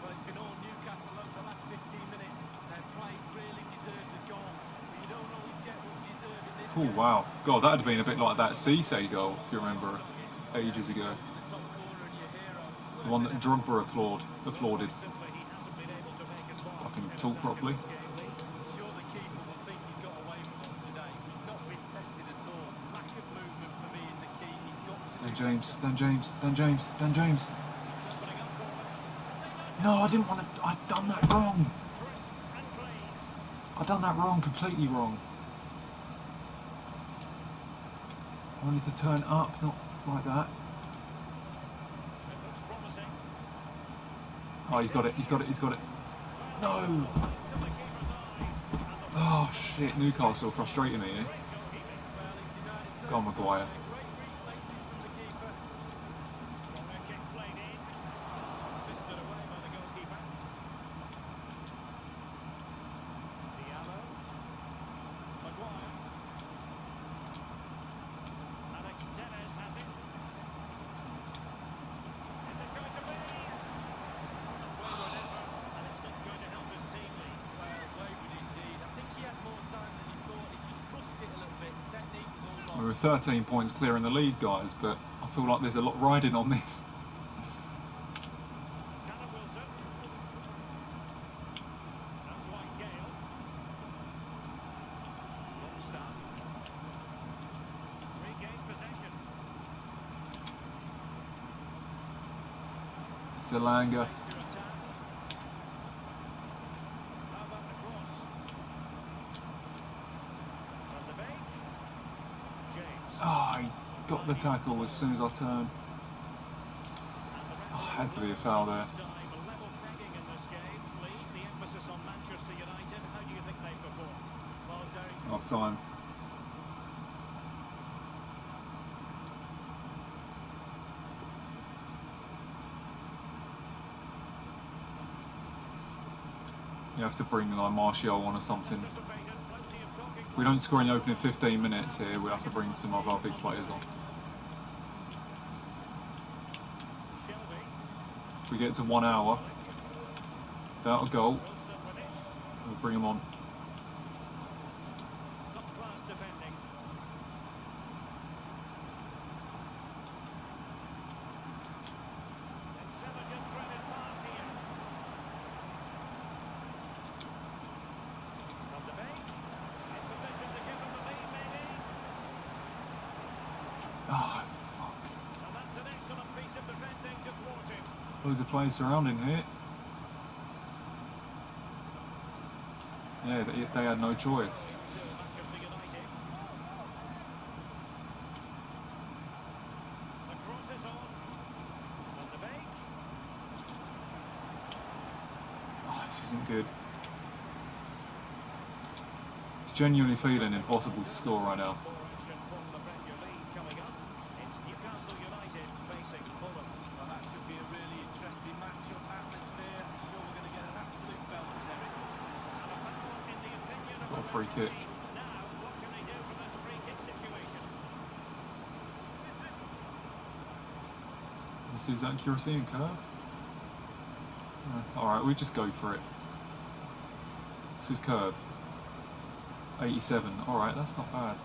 Well, it's been all Newcastle over the last 15 minutes. Their play really deserves a goal. But you don't always get what you deserve in this Oh game. wow, God, that would have been a bit like that Cisse goal, if you remember, ages ago. To the top corner and your hero. The one that Drogba applauded. Simply, he hasn't been able to make his mark I can in talk attack properly. in this game, Lee. I'm sure the keeper will think he's got away with one today. He's not been tested at all. Lack of movement for me is the key. He's got to Dan do James, better. Dan James, Dan James, Dan James. It's opening up for them. No, I didn't want to. I'd done that wrong. Crisp and clean. I'd done that wrong, completely wrong. I wanted to turn up, not like that. It looks promising. Oh, he's got it, he's got it, he's got it. No! To the keeper's eyes. And the Oh shit, Newcastle frustrating me, eh? great goalkeeping. Go on, Maguire. Great reflexes from the keeper. Corner kick played in. Fisted away by the goalkeeper. Diallo. Maguire. Alex Telles has it. Is it going to be? Wayward effort, and it's not going to help his team, Lee. Well, wayward indeed. I think he had more time than he thought. He just rushed it a little bit. Technique was all wrong. We're 13 points clear in the lead, guys, but I feel like there's a lot riding on this. Callum Wilson. And Dwight Gale. Longstaff. Regained possession. Zalanga. Space to attack. How about the cross? Van de Beek. James. Oh, he got the tackle as soon as I turned. Oh, had to be a foul there. Time, level pegging in this game. Lee, the emphasis on Manchester United. How do you think they performed? Well, Derek, Half time. You have to bring like Martial on or something. Anticipated, plenty of talking If we don't score in the opening 15 minutes here, we'll have to bring some of our big players on. Shelby. If we get to 1 hour without a goal, Wilson with it. we'll bring them on. Top class defending. Intelligent threaded pass here. Van de Beek. In position to give them the lead, maybe. Ah, fuck. And that's an excellent piece of defending to thwart him. Loads of players surrounding here. Yeah, they had no choice. To Manchester United. The cross is on. Van de Beek. Oh, this isn't good. It's genuinely feeling impossible to score right now. More action from the Premier League coming up. It's Newcastle United facing Fulham. well, that should be a really interesting matchup. Atmosphere. I'm sure we're going to get an absolute belter, Derek. And a foul in the opinion of Got a the free kick. referee. Now, what can they do from this free kick situation? This is accuracy and curve. Alright, we just go for it. This is curve. 87. Alright, that's not bad.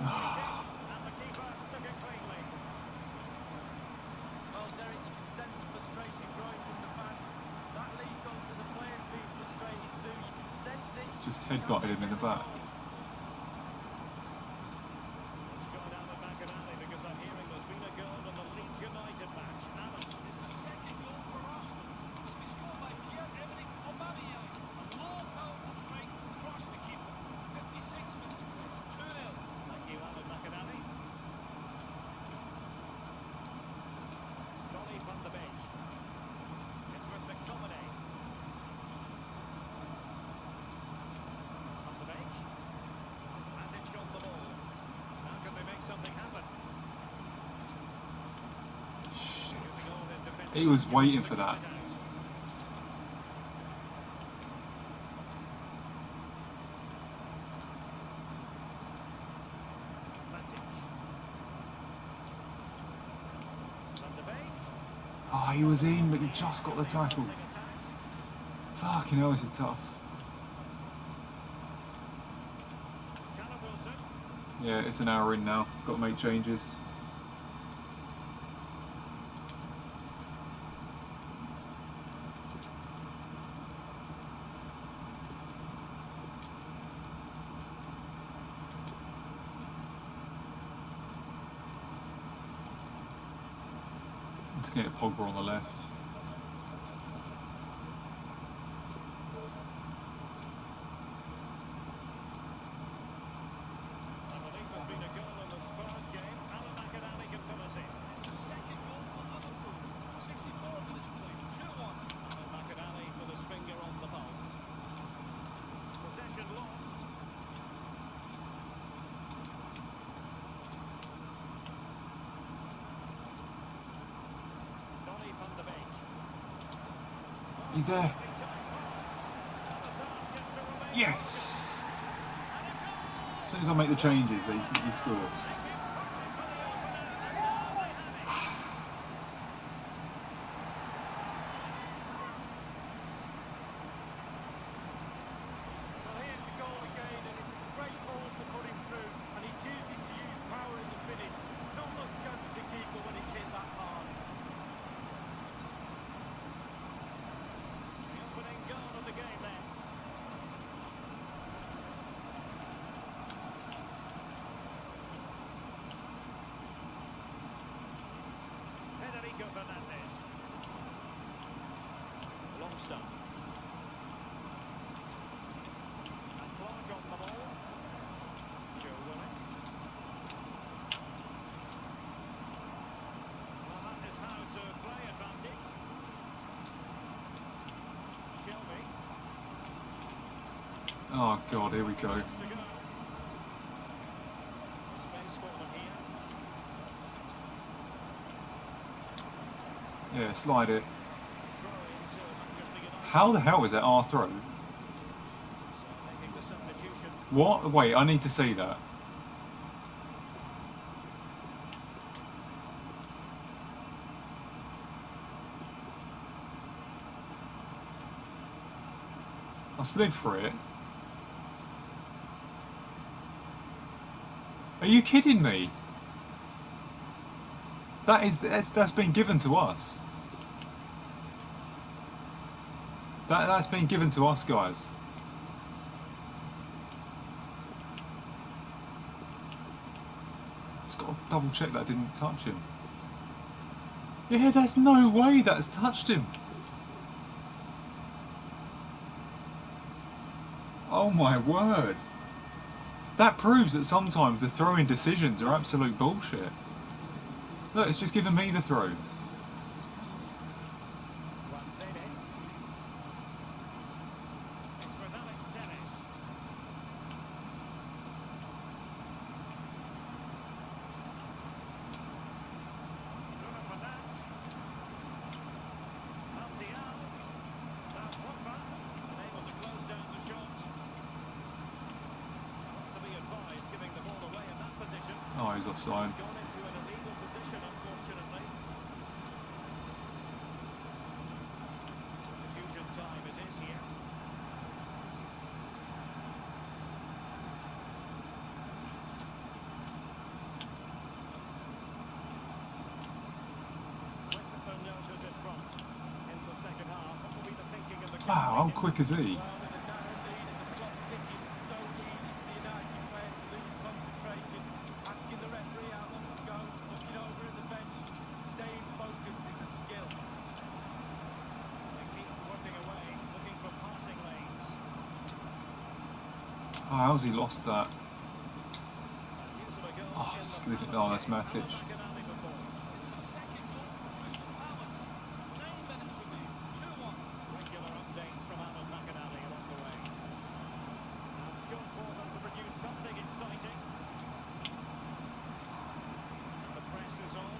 And the keeper took it cleanly. Well, Derek, you can sense the frustration growing from the fans. That leads on to the players being frustrated too. You can sense it. Just headbutted him in the back. Let's join Alan McAnally because I'm hearing there's been a goal in the Leeds United match. Alan. It's the second goal for Arsenal. It's been scored by Pierre-Emerick Aubameyang. A low, powerful strike across the keeper. 56 minutes play. 2-0. Thank you, Alan McAnally. Donny van de Beek. He was waiting for that. Oh, he was in, but he just got the tackle. Fucking hell, this is tough. Yeah, it's an hour in now. Got to make changes. Let's get Pogba on the left. He's there. Yes! As soon as I make the changes, he scores. Well, here's the goal again, and it's a great ball to put him through, and he chooses to use power in the finish. Not much chance of the keeper when it's hit that hard. The opening goal of the game then. Federico Fernandez. Long stuff. And Clark on the ball. Joe Willock. Well, that is how to play advantage. Shelby. Oh god, here we go. To go. Space for them here. Yeah, slide it. Throw into Manchester United. How the hell is that our throw? So making the substitution. What? Wait, I need to see that. I slid for it. Are you kidding me? That's been given to us. That's been given to us, guys. Just got to double check that I didn't touch him. Yeah, there's no way that's touched him. Oh my word. That proves that sometimes the throwing decisions are absolute bullshit. Look, it's just given me the throw. It's with Alex Telles. Bruno Fernandes. Martial. Now Pogba. Unable to close down the shot. Not to be advised giving the ball away in that position. Oh, he's offside. He's gone into an illegal position, unfortunately. Substitution time it is here. With the prognosis in front in the second half, what will be the thinking of the Wow, how quick is he? Well, with a narrow lead and the clock ticking, it's so easy for the United players to lose concentration. Asking the referee how long to go, looking over at the bench, staying focused is a skill. They keep working away, looking for passing lanes. Oh, how's he lost that? And use of a goal Oh, in the slid it. Palace Oh, that's game. Manutd. Alan McInally before. It's the second goal for Crystal Palace. 9 minutes remaining. 2-1. Regular updates from Alan McInally along the way. And scope for them to produce something exciting. And the press is on.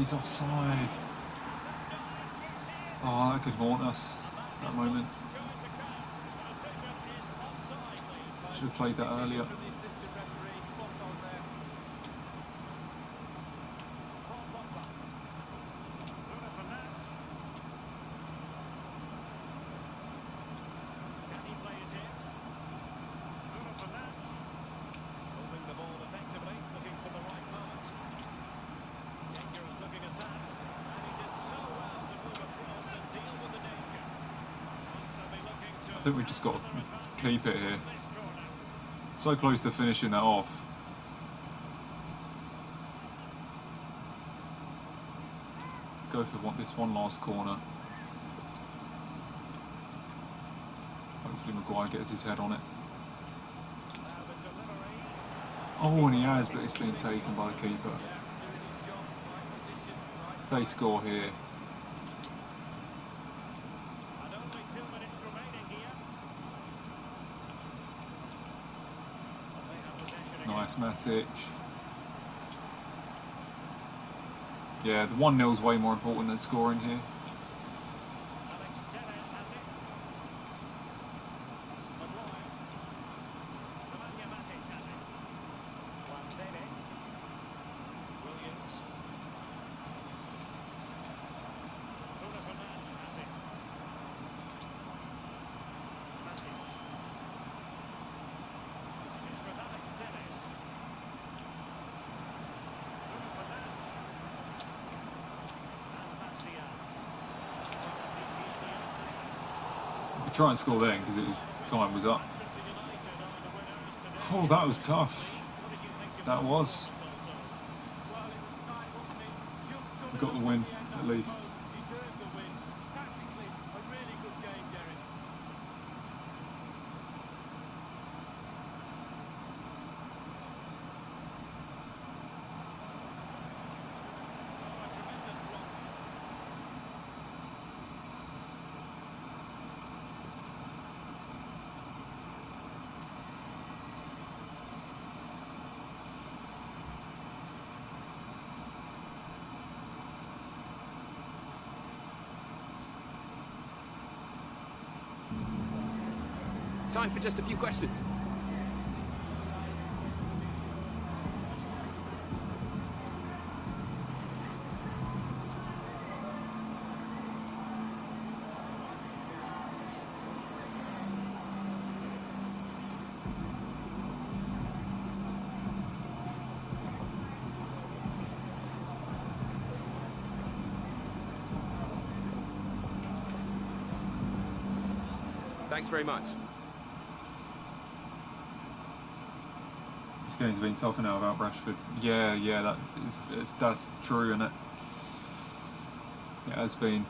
he's offside. Oh, that could haunt us at that moment. Should have played that earlier. From the assistant referee, spot on there. Can he play it in? Moving the ball effectively, looking for the right moment. Dangerous looking attack. And he did so well to move across and deal with the danger. They'll be looking to I think we just got to keep it here. this corner. So close to finishing that off. Go for this one last corner. Hopefully Maguire gets his head on it. Now the delivery. Oh, and he has, but it's been taken by the keeper. Doing his job, right position, right If they score here, And only 2 minutes remaining here. And they have possession again. nice Matic. Yeah, the 1-0's way more important than scoring here. Alex Telles has it. Maguire. Nemanja Matic has it. Wanzebe. Williams. Bruno Fernandes has it. Matic. It's with Alex Telles. Bruno Fernandes. And Martial. We try and score then because time was up. Oh, that was tough. That was. Well, it was tight, wasn't it? Just done We got the enough win, in the end, at I least. suppose. Deserved the win. Tactically, a really good game, Derek. A tremendous block. Time for just a few questions. Thanks very much. This game's been tougher now about Rashford. Yeah, that's true, isn't it? It has been.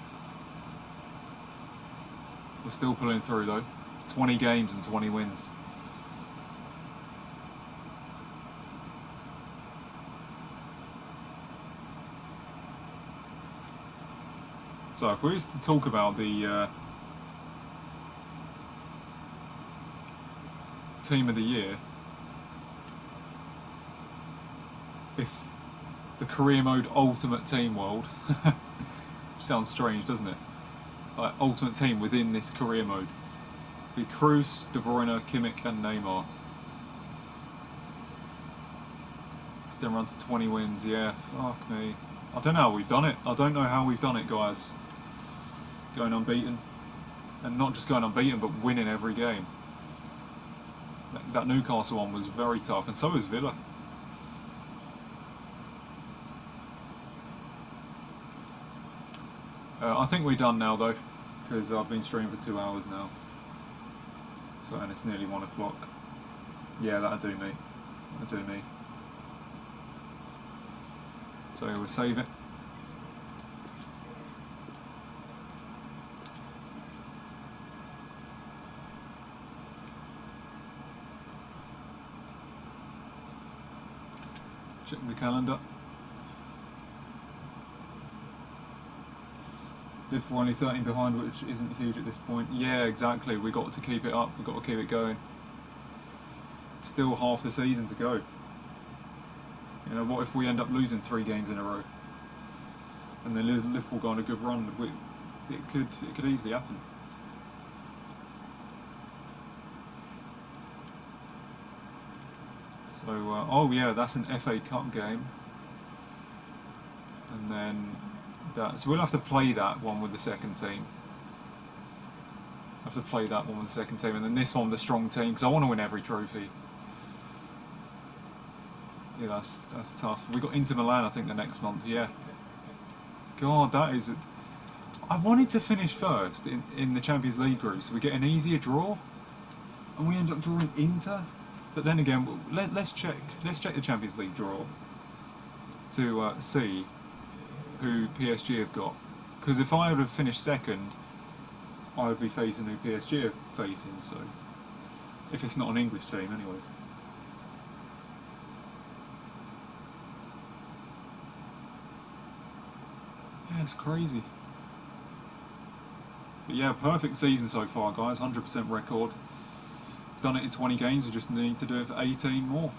We're still pulling through though. 20 games and 20 wins. So if we was to talk about the team of the year, if the career mode ultimate team world, sounds strange, doesn't it? Like ultimate team within this career mode, be Kroos, De Bruyne, Kimmich, and Neymar. Still run to 20 wins. Yeah, fuck me. I don't know how we've done it. I don't know how we've done it, guys. Going unbeaten, and not just going unbeaten, but winning every game. That Newcastle one was very tough, and so was Villa. I think we're done now though, because I've been streaming for 2 hours now. So, and it's nearly 1 o'clock. Yeah, that'll do me. That'll do me. So we'll save it. Check the calendar. Liverpool only 13 behind, which isn't huge at this point. Yeah, exactly. We've got to keep it up. We've got to keep it going. Still half the season to go. You know, what if we end up losing 3 games in a row? and then Liverpool go on a good run, it could easily happen. So, oh yeah, that's an FA Cup game. And then so we'll have to play that one with the second team. Have to play that one with the second team, and then this one with the strong team, because I want to win every trophy. Yeah, that's tough. We got Inter Milan, I think, the next month. Yeah. God, that is. I wanted to finish first in the Champions League group, so we get an easier draw, and we end up drawing Inter. But then again, let's check the Champions League draw to see who PSG have got. Because if I would have finished second, I would be facing who PSG are facing. So, if it's not an English team, anyway. Yeah, it's crazy. But yeah, perfect season so far, guys. 100% record. Done it in 20 games. We just need to do it for 18 more.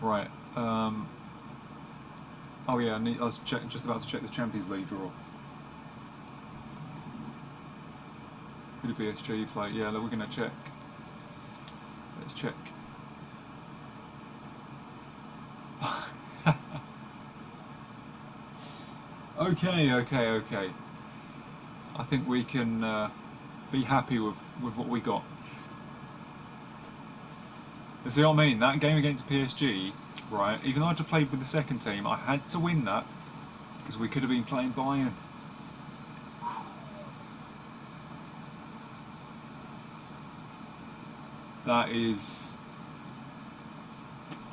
Right. Oh yeah, I was just about to check the Champions League draw. Who did PSG play? Yeah, we're going to check. Let's check. Okay. I think we can be happy with what we got. You see what I mean? That game against PSG, right, even though I had to play with the second team, I had to win that, because we could have been playing Bayern. That is...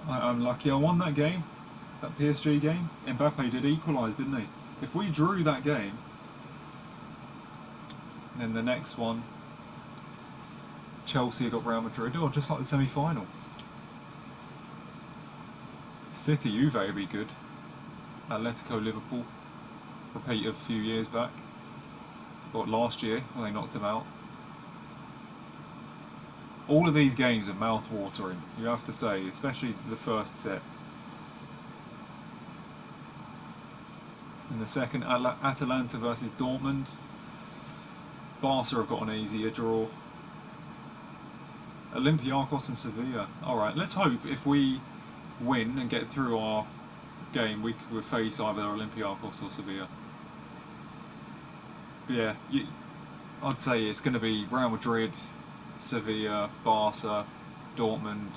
I'm lucky I won that game, that PSG game. Mbappe did equalise, didn't he? If we drew that game, then the next one, Chelsea got Real Madrid, or just like the semi-final. City, Juve would be good. Atletico, Liverpool, repeat of a few years back. But last year, when they knocked them out. All of these games are mouth-watering, you have to say, especially the first set. In the second, Atalanta versus Dortmund. Barca have got an easier draw. Olympiacos and Sevilla. Alright, let's hope if we win and get through our game, we'll face either Olympiacos or Sevilla. But yeah, I'd say it's going to be Real Madrid, Sevilla, Barca, Dortmund,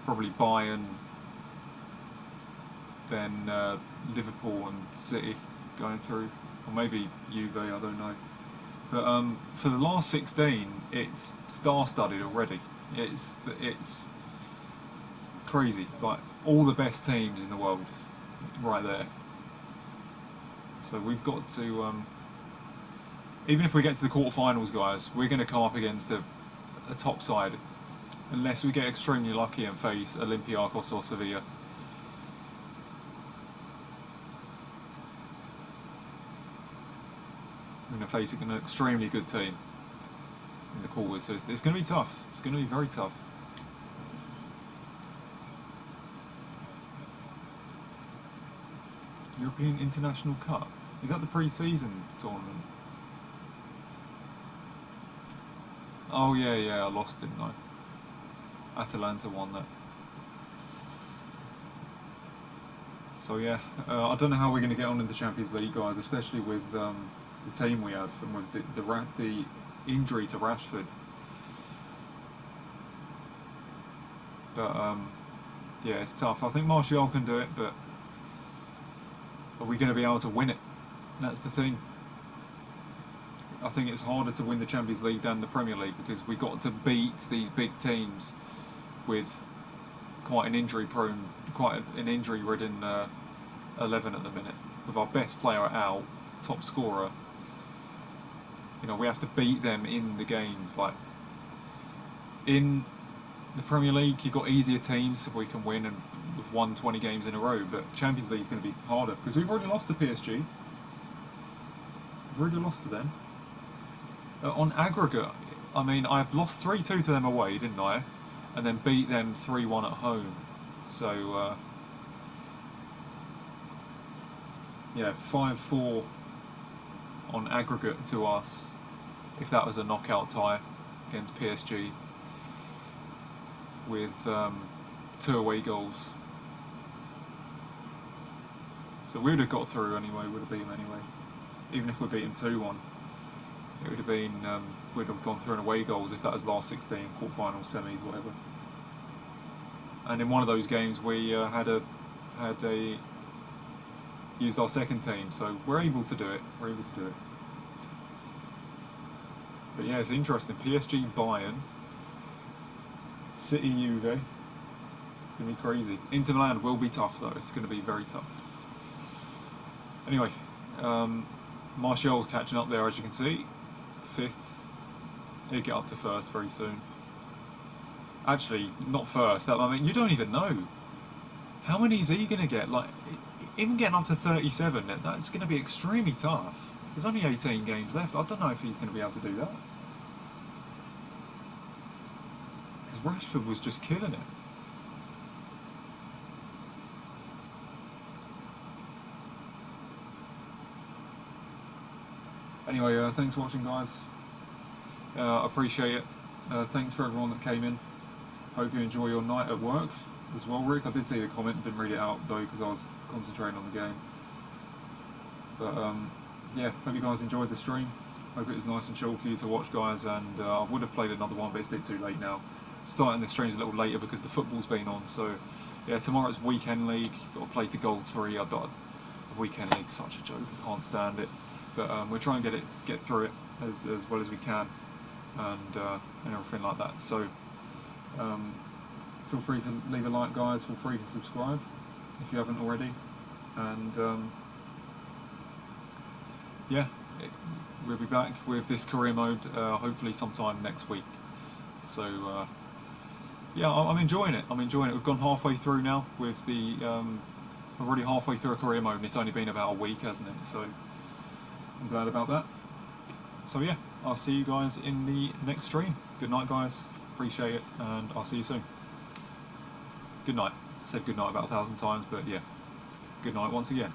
probably Bayern, then Liverpool and City going through, or maybe Juve, I don't know. But for the last 16, it's star-studded already. It's crazy, like all the best teams in the world, right there. So we've got to, even if we get to the quarterfinals, guys, we're going to come up against a top side, unless we get extremely lucky and face Olympiacos or Sevilla. We're going to face an extremely good team in the quarters, so it's going to be tough. It's going to be very tough. European International Cup. Is that the pre-season tournament? Oh yeah, I lost, didn't I? Atalanta won that. So yeah, I don't know how we're going to get on in the Champions League, guys, especially with the team we have and with the injury to Rashford. But yeah, it's tough. I think Martial can do it, but are we going to be able to win it? That's the thing. I think it's harder to win the Champions League than the Premier League, because we've got to beat these big teams with quite an injury-ridden 11 at the minute. With our best player out, top scorer, you know, we have to beat them in the games. Like in the Premier League, you've got easier teams, so we can win, and we've won 20 games in a row. But Champions League is going to be harder because we've already lost to PSG. I've already lost to them. On aggregate, I mean, I've lost 3-2 to them away, didn't I? And then beat them 3-1 at home. So, yeah, 5-4 on aggregate to us, if that was a knockout tie against PSG, with 2 away goals. So we would have got through anyway, would have beat them anyway. Even if we beat them 2-1, it would have been, we'd have gone through in away goals if that was last 16, quarterfinals, semis, whatever. And in one of those games we used our second team, so we're able to do it. But yeah, it's interesting. PSG, Bayern, City, Juve. It's going to be crazy. Inter Milan will be tough though. It's going to be very tough. Anyway, Martial's catching up there, as you can see. 5th. He'll get up to 1st very soon. Actually, not 1st. I mean, you don't even know. How many is he going to get? Like, even getting up to 37, that's going to be extremely tough. There's only 18 games left. I don't know if he's going to be able to do that. Because Rashford was just killing it. Anyway, thanks for watching, guys. Appreciate it. Thanks for everyone that came in. Hope you enjoy your night at work as well, Rick. I did see the comment, didn't read it out though because I was concentrating on the game. But yeah, hope you guys enjoyed the stream. Hope it was nice and chill for you to watch, guys. And I would have played another one, but it's a bit too late now. Starting the streams a little later because the football's been on. So yeah, tomorrow's weekend league. Got to play to goal 3. I thought the weekend league's such a joke. I can't stand it. But we're trying to get through it as well as we can, and everything like that. So feel free to leave a like, guys. Feel free to subscribe if you haven't already. And yeah, we'll be back with this career mode hopefully sometime next week. So yeah, I'm enjoying it. We've gone halfway through now with the. We're already halfway through a career mode, and it's only been about a week, hasn't it? So I'm glad about that. So yeah, I'll see you guys in the next stream. Good night, guys. Appreciate it, and I'll see you soon. Good night. I said good night about 1,000 times, but yeah, good night once again.